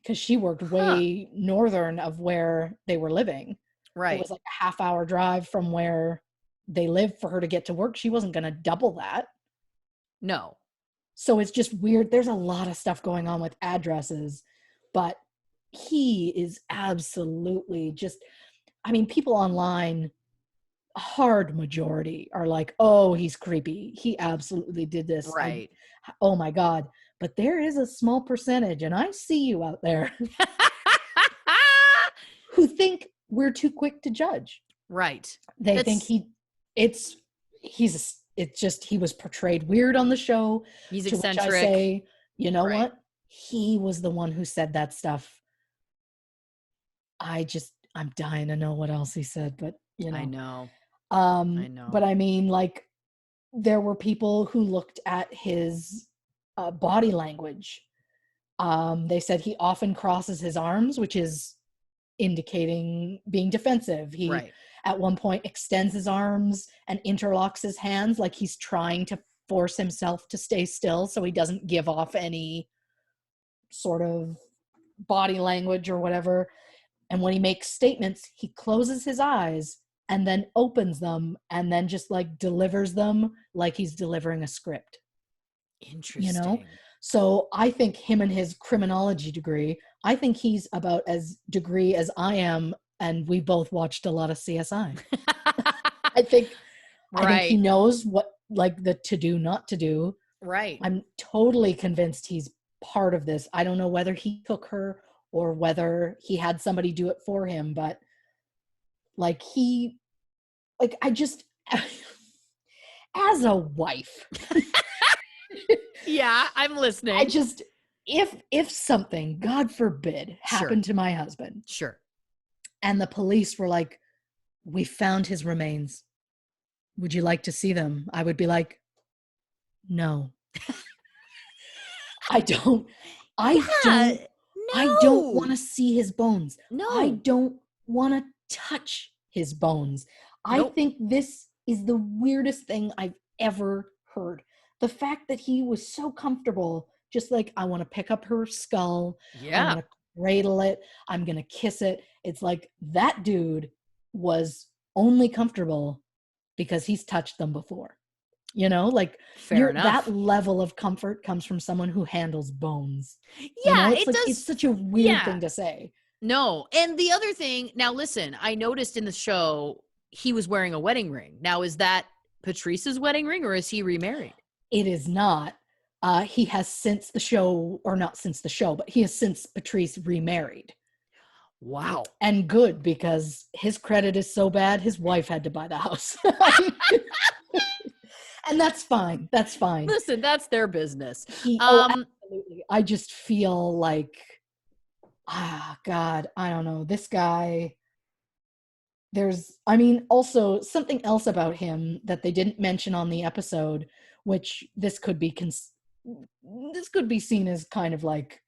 Speaker 1: Because she worked way northern of where they were living.
Speaker 2: Right.
Speaker 1: It was a half-hour drive from where they lived for her to get to work. She wasn't going to double that.
Speaker 2: No.
Speaker 1: So it's just weird. There's a lot of stuff going on with addresses, but he is absolutely people online hard majority are like, oh, he's creepy. He absolutely did this.
Speaker 2: Right.
Speaker 1: Oh my God. But there is a small percentage, and I see you out there, who think we're too quick to judge.
Speaker 2: Right.
Speaker 1: They think it's just, he was portrayed weird on the show.
Speaker 2: He's
Speaker 1: To which
Speaker 2: eccentric.
Speaker 1: I say, you know
Speaker 2: Right.
Speaker 1: what? He was the one who said that stuff. I'm dying to know what else he said, but you know.
Speaker 2: I know.
Speaker 1: I know. But I mean, like, there were people who looked at his body language. They said he often crosses his arms, which is indicating being defensive. He,
Speaker 2: Right.
Speaker 1: at one point, extends his arms and interlocks his hands like he's trying to force himself to stay still so he doesn't give off any sort of body language or whatever. And when he makes statements, he closes his eyes and then opens them and then just like delivers them like he's delivering a script.
Speaker 2: Interesting.
Speaker 1: You know? So I think him and his criminology degree, I think he's about as degree as I am, and we both watched a lot of CSI. I think he knows what, like, the to do, not to do.
Speaker 2: Right.
Speaker 1: I'm totally convinced he's part of this. I don't know whether he took her or whether he had somebody do it for him, but like I just, as a wife.
Speaker 2: Yeah, I'm listening.
Speaker 1: I just, if something, God forbid, happened to my husband.
Speaker 2: Sure.
Speaker 1: And the police were like, we found his remains. Would you like to see them? I would be like, no. I don't want to see his bones.
Speaker 2: No.
Speaker 1: I don't want to touch his bones.
Speaker 2: Nope.
Speaker 1: I think this is the weirdest thing I've ever heard. The fact that he was so comfortable, just like, I want to pick up her skull.
Speaker 2: Yeah.
Speaker 1: I'm going to cradle it. I'm going to kiss it. It's like, that dude was only comfortable because he's touched them before. You know, like,
Speaker 2: fair enough.
Speaker 1: That level of comfort comes from someone who handles bones.
Speaker 2: Yeah,
Speaker 1: you know, it's such a weird thing to say.
Speaker 2: No. And the other thing, now listen, I noticed in the show, he was wearing a wedding ring. Now, is that Patrice's wedding ring or is he remarried?
Speaker 1: It is not. He has since the show, or not since the show, but he has since Patrice remarried.
Speaker 2: Wow.
Speaker 1: And good, because his credit is so bad, his wife had to buy the house. And that's fine. That's fine.
Speaker 2: Listen, that's their business.
Speaker 1: Absolutely. I just feel like, God, I don't know. This guy, also something else about him that they didn't mention on the episode, which this could be seen as kind of like,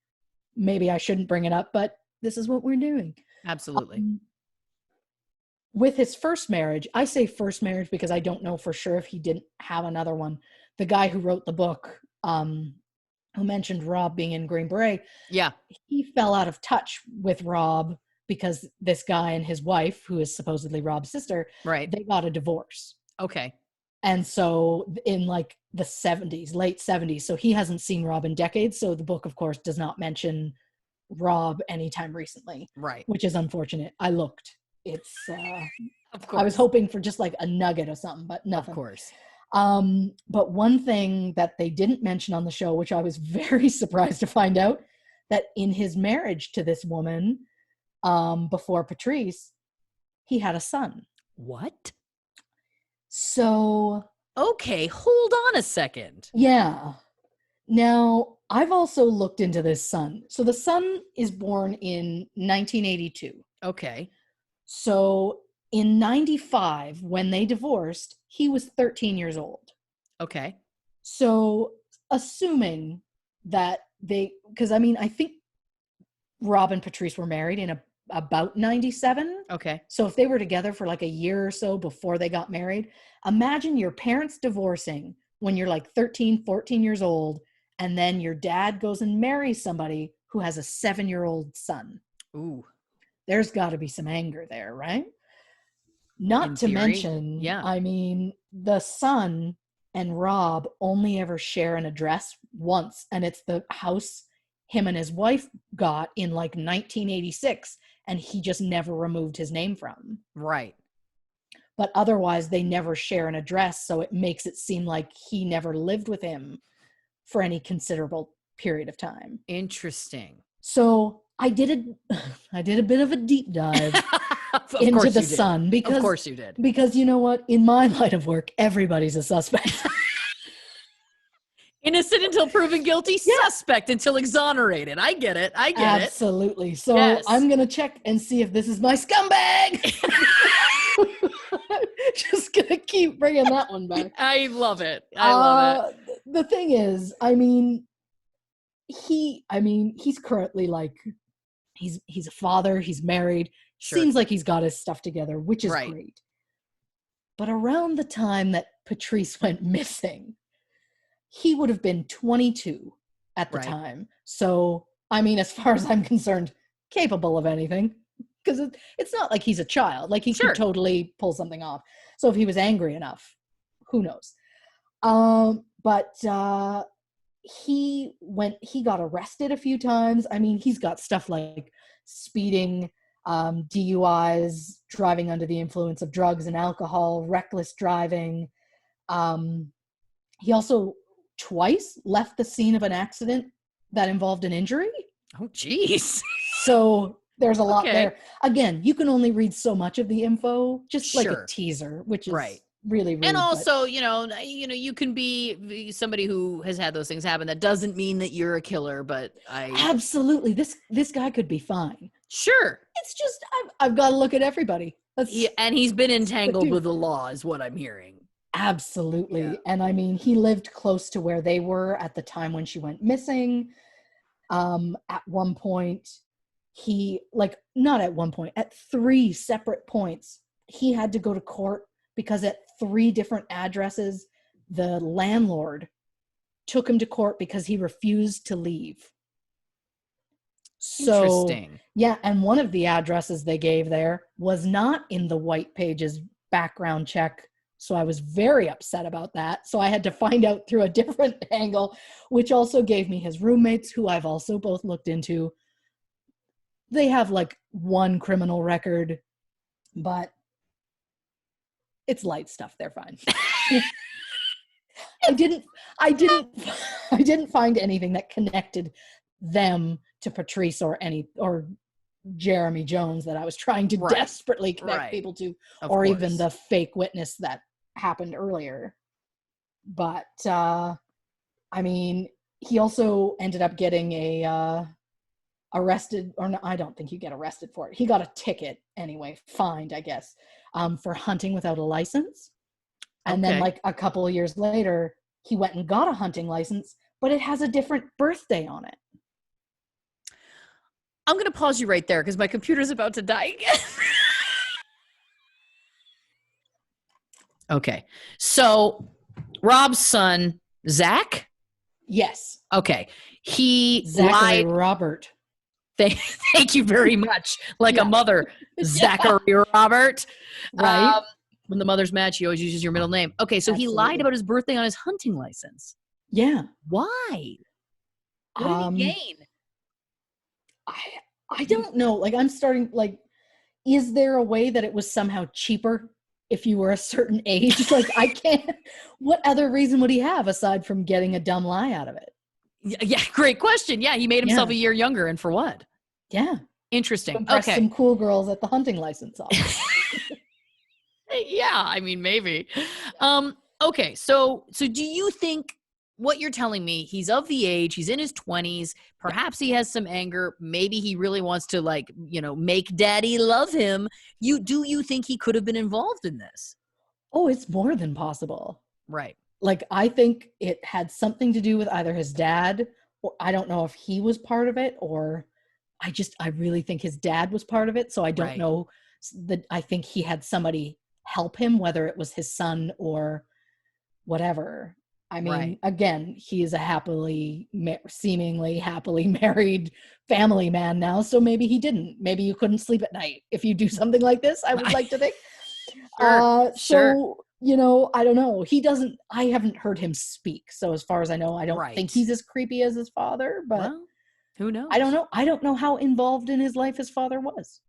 Speaker 1: maybe I shouldn't bring it up, but this is what we're doing.
Speaker 2: Absolutely.
Speaker 1: With his first marriage, I say first marriage because I don't know for sure if he didn't have another one. The guy who wrote the book, who mentioned Rob being in Green Beret, he fell out of touch with Rob because this guy and his wife, who is supposedly Rob's sister, they got a divorce.
Speaker 2: Okay.
Speaker 1: And so in like the 70s, late 70s, so he hasn't seen Rob in decades. So the book, of course, does not mention Rob anytime recently.
Speaker 2: Right.
Speaker 1: Which is unfortunate. I looked. It's,
Speaker 2: of course.
Speaker 1: I was hoping for just like a nugget or something, but nothing.
Speaker 2: Of course.
Speaker 1: But one thing that they didn't mention on the show, which I was very surprised to find out, that in his marriage to this woman, before Patrice, he had a son.
Speaker 2: What?
Speaker 1: So.
Speaker 2: Okay, hold on a second.
Speaker 1: Yeah. Now, I've also looked into this son. So the son is born in 1982.
Speaker 2: Okay.
Speaker 1: So in 95, when they divorced, he was 13 years old.
Speaker 2: Okay.
Speaker 1: So assuming that because I think Rob and Patrice were married in about 97.
Speaker 2: Okay.
Speaker 1: So if they were together for like a year or so before they got married, imagine your parents divorcing when you're like 13, 14 years old, and then your dad goes and marries somebody who has a 7-year-old son.
Speaker 2: Ooh.
Speaker 1: There's got to be some anger there, right? Not to mention, the son and Rob only ever share an address once, and it's the house him and his wife got in like 1986, and he just never removed his name from.
Speaker 2: Right.
Speaker 1: but otherwise they never share an address, so it makes it seem like he never lived with him for any considerable period of time.
Speaker 2: Interesting.
Speaker 1: So I did a bit of a deep dive into the Sun, because
Speaker 2: of course you did.
Speaker 1: Because you know what? In my line of work, everybody's a suspect.
Speaker 2: Innocent until proven guilty, suspect until exonerated. I get it.
Speaker 1: Absolutely. So I'm going to check and see if this is my scumbag. Just going to keep bringing that one back.
Speaker 2: I love it. I love it.
Speaker 1: The thing is, he's currently like, he's a father, he's married, seems like he's got his stuff together, which is great. But around the time that Patrice went missing, he would have been 22 at the time. So, as far as I'm concerned, capable of anything. Because it's not like he's a child. Like, he could totally pull something off. So if he was angry enough, who knows? But he got arrested a few times. He's got stuff like speeding, DUIs, driving under the influence of drugs and alcohol, reckless driving. He also twice left the scene of an accident that involved an injury.
Speaker 2: Oh, geez.
Speaker 1: So there's a lot there. Again, you can only read so much of the info, just like a teaser, which is really rude.
Speaker 2: And also, you can be somebody who has had those things happen. That doesn't mean that you're a killer, but
Speaker 1: absolutely, this guy could be fine.
Speaker 2: Sure.
Speaker 1: It's just I've got to look at everybody.
Speaker 2: And he's been entangled with the law, is what I'm hearing.
Speaker 1: Absolutely. Yeah. And he lived close to where they were at the time when she went missing. At one point, at 3 separate points, he had to go to court because at 3 different addresses, the landlord took him to court because he refused to leave. So,
Speaker 2: interesting.
Speaker 1: Yeah, and one of the addresses they gave there was not in the White Pages background check. So I was very upset about that. So I had to find out through a different angle, which also gave me his roommates, who I've also both looked into. They have like 1 criminal record, but it's light stuff. They're fine. I didn't find anything that connected them to Patrice or Jeremy Jones that I was trying to desperately connect people to, or even the fake witness that happened earlier. But he also ended up getting arrested, or no, I don't think you get arrested for it. He got a ticket anyway, fined, I guess, for hunting without a license. And then like a couple of years later, he went and got a hunting license, but it has a different birthday on it.
Speaker 2: I'm going to pause you right there because my computer's about to die again. Okay. So Rob's son, Zach?
Speaker 1: Yes.
Speaker 2: Okay. He
Speaker 1: Zachary
Speaker 2: lied.
Speaker 1: Robert.
Speaker 2: Thank you very much. Like a mother, Zachary Robert.
Speaker 1: Right.
Speaker 2: When the mother's mad, she always uses your middle name. Okay. So he lied about his birthday on his hunting license.
Speaker 1: Yeah.
Speaker 2: Why? What did he gain?
Speaker 1: I don't know. Like, I'm starting, like, is there a way that it was somehow cheaper if you were a certain age? Like, I can't, what other reason would he have aside from getting a dumb lie out of it?
Speaker 2: Yeah, great question. Yeah, he made himself a year younger, and for what?
Speaker 1: Yeah.
Speaker 2: Interesting.
Speaker 1: Impress some cool girls at the hunting license office.
Speaker 2: Yeah, maybe. Okay, so do you think what you're telling me, he's of the age, he's in his 20s, perhaps he has some anger, maybe he really wants to, like, make daddy love him. Do you think he could have been involved in this?
Speaker 1: Oh, it's more than possible.
Speaker 2: Right.
Speaker 1: Like, I think it had something to do with either his dad, or I don't know if he was part of it, or I really think his dad was part of it. So I don't know that. I think he had somebody help him, whether it was his son or whatever. Again, he is a seemingly happily married family man now. So maybe he didn't. Maybe you couldn't sleep at night if you do something like this, I would like to think.
Speaker 2: Sure.
Speaker 1: I don't know. I haven't heard him speak. So as far as I know, I don't think he's as creepy as his father, but
Speaker 2: Who knows?
Speaker 1: I don't know. I don't know how involved in his life his father was.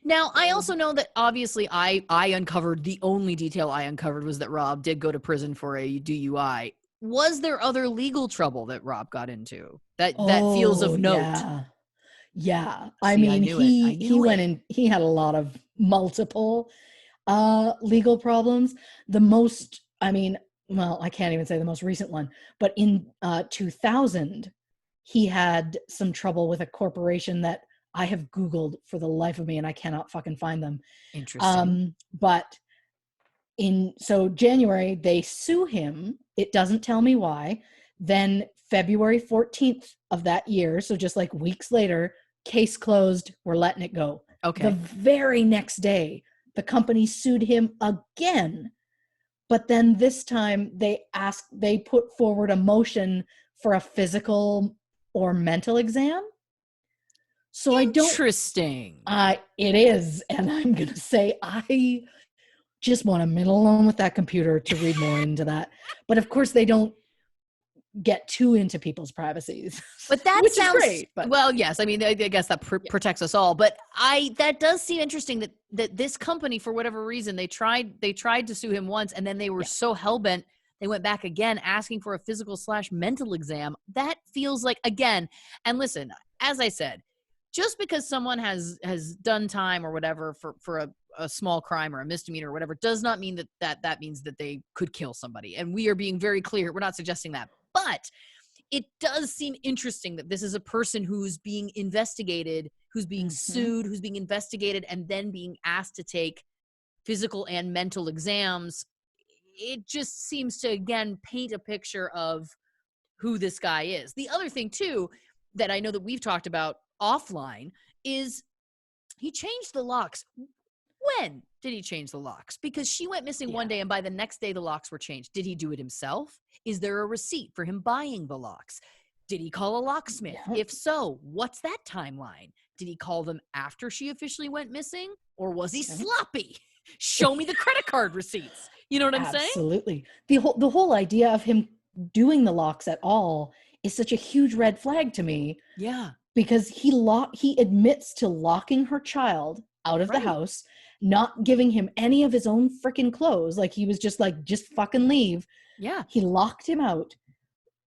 Speaker 2: Now, I also know that obviously I uncovered, the only detail I uncovered was that Rob did go to prison for a DUI. Was there other legal trouble that Rob got into that feels of note?
Speaker 1: Yeah. I
Speaker 2: See, I
Speaker 1: mean,
Speaker 2: knew it. I
Speaker 1: he
Speaker 2: knew
Speaker 1: went
Speaker 2: it.
Speaker 1: in, he had a lot of multiple legal problems. The most, I mean, well, I can't even say the most recent one, but in 2000, he had some trouble with a corporation that I have Googled for the life of me and I cannot fucking find them.
Speaker 2: Interesting.
Speaker 1: But so January, they sue him. It doesn't tell me why. Then February 14th of that year, so just like weeks later, case closed, we're letting it go.
Speaker 2: Okay.
Speaker 1: The very next day, the company sued him again. But then this time they put forward a motion for a physical or mental exam. So
Speaker 2: Interesting.
Speaker 1: It is. And I'm going to say, I just want a minute alone with that computer to read more into that. But of course they don't get too into people's privacies.
Speaker 2: But that
Speaker 1: which
Speaker 2: sounds
Speaker 1: is great. But.
Speaker 2: Well, yes. I mean, I guess that protects us all. But that does seem interesting that this company, for whatever reason, they tried to sue him once, and then they were so hellbent they went back again asking for a physical/mental exam. That feels like, again, and listen, as I said, just because someone has done time or whatever for a small crime or a misdemeanor or whatever does not mean that means that they could kill somebody. And we are being very clear. We're not suggesting that. But it does seem interesting that this is a person who's being investigated, who's being sued, who's being investigated, and then being asked to take physical and mental exams. It just seems to, again, paint a picture of who this guy is. The other thing, too, that I know that we've talked about offline is he changed the locks. When did he change the locks? Because she went missing one day and by the next day the locks were changed. Did he do it himself? Is there a receipt for him buying the locks? Did he call a locksmith? Yeah. If so, what's that timeline? Did he call them after she officially went missing? Or was he sloppy? Show me the credit card receipts. You know what I'm saying?
Speaker 1: Absolutely. The whole idea of him doing the locks at all is such a huge red flag to me.
Speaker 2: Yeah.
Speaker 1: Because he admits to locking her child out of the house, not giving him any of his own freaking clothes. Like he was just fucking leave.
Speaker 2: Yeah.
Speaker 1: He locked him out.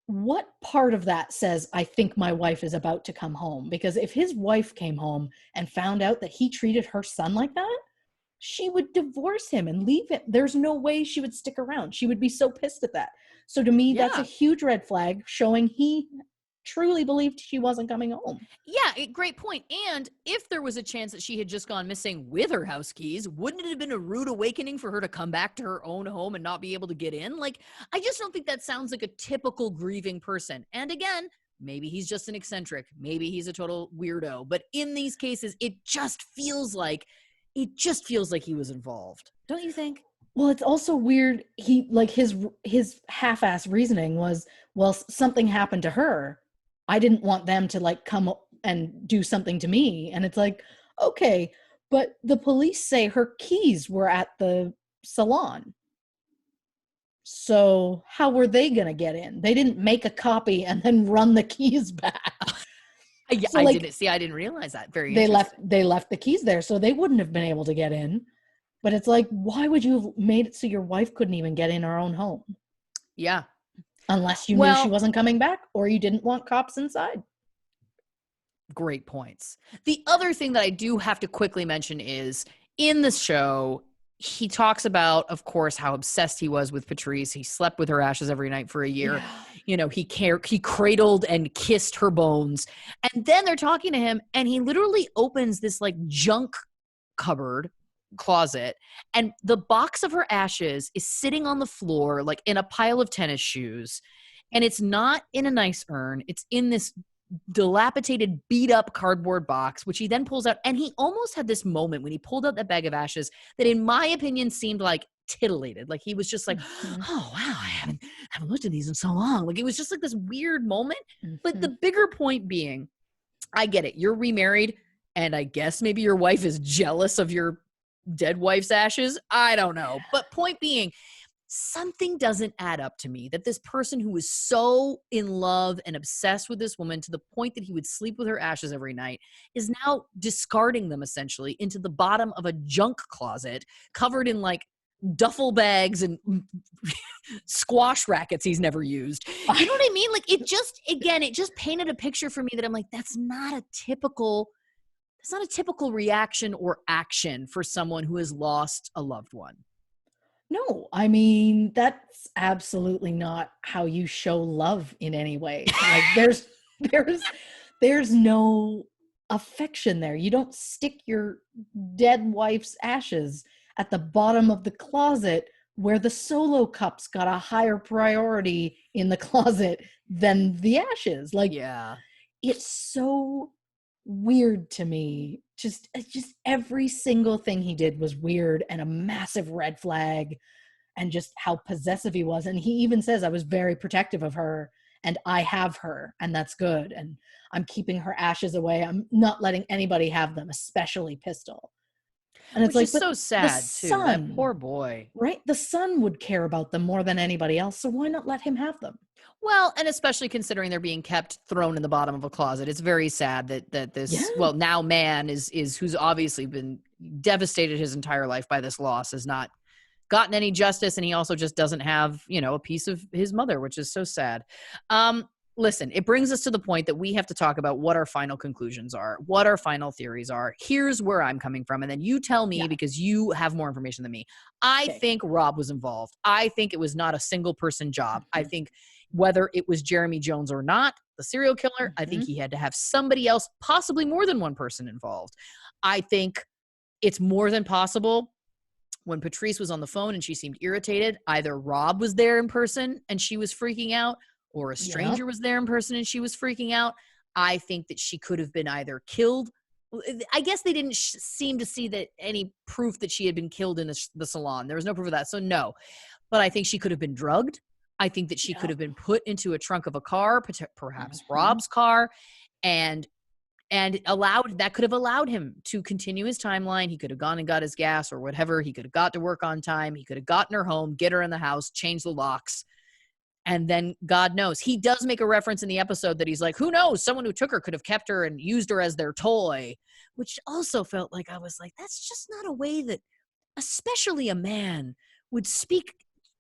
Speaker 1: What part of that says, I think my wife is about to come home? Because if his wife came home and found out that he treated her son like that, she would divorce him and leave him. There's no way she would stick around. She would be so pissed at that. So to me, that's a huge red flag showing he truly believed she wasn't coming home.
Speaker 2: Yeah, great point. And if there was a chance that she had just gone missing with her house keys, wouldn't it have been a rude awakening for her to come back to her own home and not be able to get in? Like, I just don't think that sounds like a typical grieving person. And again, maybe he's just an eccentric. Maybe he's a total weirdo. But in these cases, it just feels like he was involved. Don't you think?
Speaker 1: Well, it's also weird. He, like, his half-ass reasoning was, well, something happened to her. I didn't want them to like come and do something to me. And it's like, okay, but the police say her keys were at the salon. So how were they going to get in? They didn't make a copy and then run the keys back.
Speaker 2: So, I didn't realize that. They
Speaker 1: left the keys there, so they wouldn't have been able to get in. But it's like, why would you have made it so your wife couldn't even get in her own home?
Speaker 2: Yeah.
Speaker 1: Unless you knew she wasn't coming back or you didn't want cops inside.
Speaker 2: Great points. The other thing that I do have to quickly mention is in the show, he talks about, of course, how obsessed he was with Patrice. He slept with her ashes every night for a year. Yeah. You know, he cradled and kissed her bones. And then they're talking to him and he literally opens this like junk closet, and the box of her ashes is sitting on the floor like in a pile of tennis shoes, and it's not in a nice urn. It's in this dilapidated, beat up cardboard box, which he then pulls out. And he almost had this moment when he pulled out that bag of ashes that in my opinion seemed like titillated. Like he was just like, oh wow, I haven't looked at these in so long. Like it was just like this weird moment. But the bigger point being, I get it, you're remarried and I guess maybe your wife is jealous of your dead wife's ashes. I don't know. But point being, something doesn't add up to me that this person who was so in love and obsessed with this woman to the point that he would sleep with her ashes every night is now discarding them essentially into the bottom of a junk closet covered in like duffel bags and squash rackets he's never used. You know what I mean? Like it just painted a picture for me that I'm like, that's not a typical reaction or action for someone who has lost a loved one.
Speaker 1: No, I mean, that's absolutely not how you show love in any way. Like there's no affection there. You don't stick your dead wife's ashes at the bottom of the closet where the solo cups got a higher priority in the closet than the ashes. Like,
Speaker 2: yeah,
Speaker 1: it's so weird to me. Just every single thing he did was weird and a massive red flag, and just how possessive he was. And he even says, I was very protective of her and I have her, and that's good. And I'm keeping her ashes away. I'm not letting anybody have them, especially Pistol. And it's
Speaker 2: which
Speaker 1: like,
Speaker 2: is so sad too. That poor boy.
Speaker 1: Right? The son would care about them more than anybody else. So why not let him have them?
Speaker 2: Well, and especially considering they're being kept thrown in the bottom of a closet. It's very sad that this, well, now man is who's obviously been devastated his entire life by this loss, has not gotten any justice. And he also just doesn't have, a piece of his mother, which is so sad. Listen, it brings us to the point that we have to talk about what our final conclusions are, what our final theories are. Here's where I'm coming from. And then you tell me, because you have more information than me. I think Rob was involved. I think it was not a single person job. I think whether it was Jeremy Jones or not, the serial killer, I think he had to have somebody else, possibly more than one person involved. I think it's more than possible. When Patrice was on the phone and she seemed irritated, either Rob was there in person and she was freaking out, or a stranger was there in person and she was freaking out. I think that she could have been either killed. I guess they didn't seem to see that any proof that she had been killed in the salon. There was no proof of that. So no, but I think she could have been drugged. I think that she could have been put into a trunk of a car, perhaps Rob's car, and that could have allowed him to continue his timeline. He could have gone and got his gas or whatever. He could have got to work on time. He could have gotten her home, get her in the house, change the locks. And then God knows. He does make a reference in the episode that he's like, who knows? Someone who took her could have kept her and used her as their toy, which also felt like I was like, that's just not a way that especially a man would speak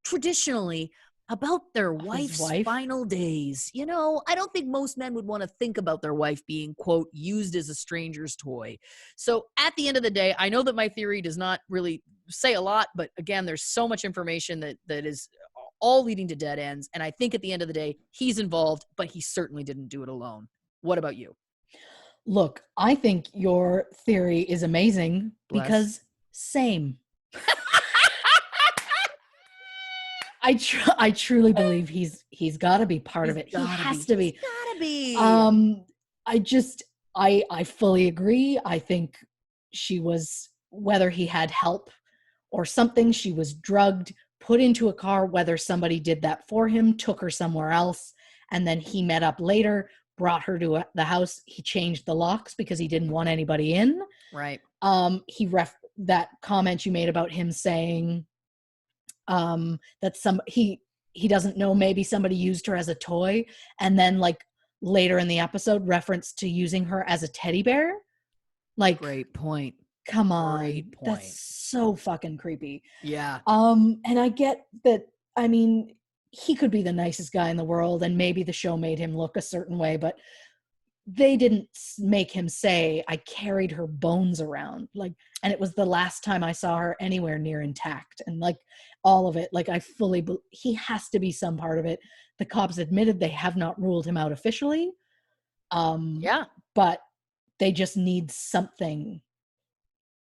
Speaker 2: traditionally about their wife's final days. I don't think most men would want to think about their wife being, quote, used as a stranger's toy. So at the end of the day, I know that my theory does not really say a lot, but again, there's so much information that is all leading to dead ends. And I think at the end of the day, he's involved, but he certainly didn't do it alone. What about you?
Speaker 1: Look, I think your theory is amazing because same. I truly believe he's got to be part of it. He has to be.
Speaker 2: He's got to be.
Speaker 1: I fully agree. I think she was, whether he had help or something, she was drugged, put into a car, whether somebody did that for him, took her somewhere else, and then he met up later, brought her to the house. He changed the locks because he didn't want anybody in.
Speaker 2: Right.
Speaker 1: That comment you made about him saying that he doesn't know, maybe somebody used her as a toy, and then like later in the episode reference to using her as a teddy bear. Like,
Speaker 2: great point.
Speaker 1: Come on. That's so fucking creepy.
Speaker 2: Yeah.
Speaker 1: And I get that. I mean, he could be the nicest guy in the world, and maybe the show made him look a certain way, but they didn't make him say, I carried her bones around. Like, and it was the last time I saw her anywhere near intact. And like all of it, like I fully, he has to be some part of it. The cops admitted they have not ruled him out officially. But they just need something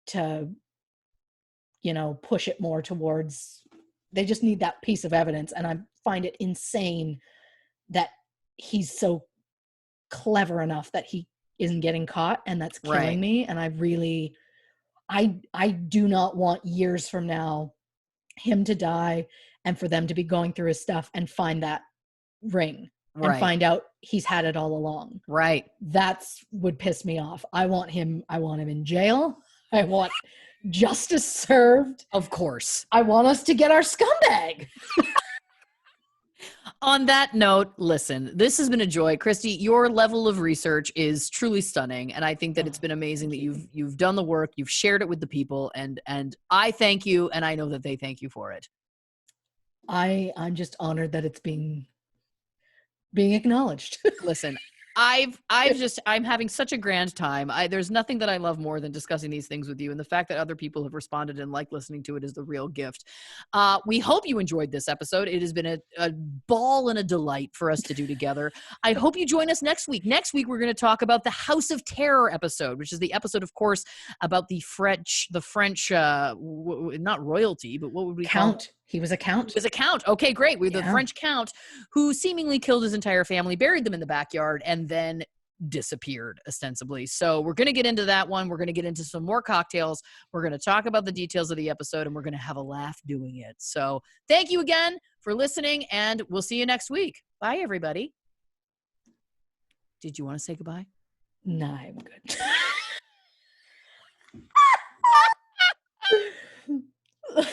Speaker 1: to, push it more towards, they just need that piece of evidence. And I find it insane that he's so clever enough that he isn't getting caught, and that's killing me. And I do not want years from now him to die and for them to be going through his stuff and find that ring and find out he's had it all along.
Speaker 2: Right.
Speaker 1: That's would piss me off. I want him in jail. I want Justice served.
Speaker 2: Of course.
Speaker 1: I want us to get our scumbag.
Speaker 2: On that note, listen, this has been a joy. Christy, your level of research is truly stunning. And I think that it's been amazing that you've done the work, you've shared it with the people, and I thank you, and I know that they thank you for it.
Speaker 1: I'm just honored that it's being acknowledged.
Speaker 2: Listen, I'm having such a grand time. There's nothing that I love more than discussing these things with you. And the fact that other people have responded and like listening to it is the real gift. We hope you enjoyed this episode. It has been a ball and a delight for us to do together. I hope you join us next week. Next week, we're going to talk about the House of Terror episode, which is the episode, of course, about the French, not royalty, but what would we call it?
Speaker 1: He was a count.
Speaker 2: He was a count. Okay, great. We're the French count who seemingly killed his entire family, buried them in the backyard, and then disappeared, ostensibly. So we're going to get into that one. We're going to get into some more cocktails. We're going to talk about the details of the episode, and we're going to have a laugh doing it. So thank you again for listening, and we'll see you next week. Bye, everybody. Did you want to say goodbye?
Speaker 1: No, I'm good.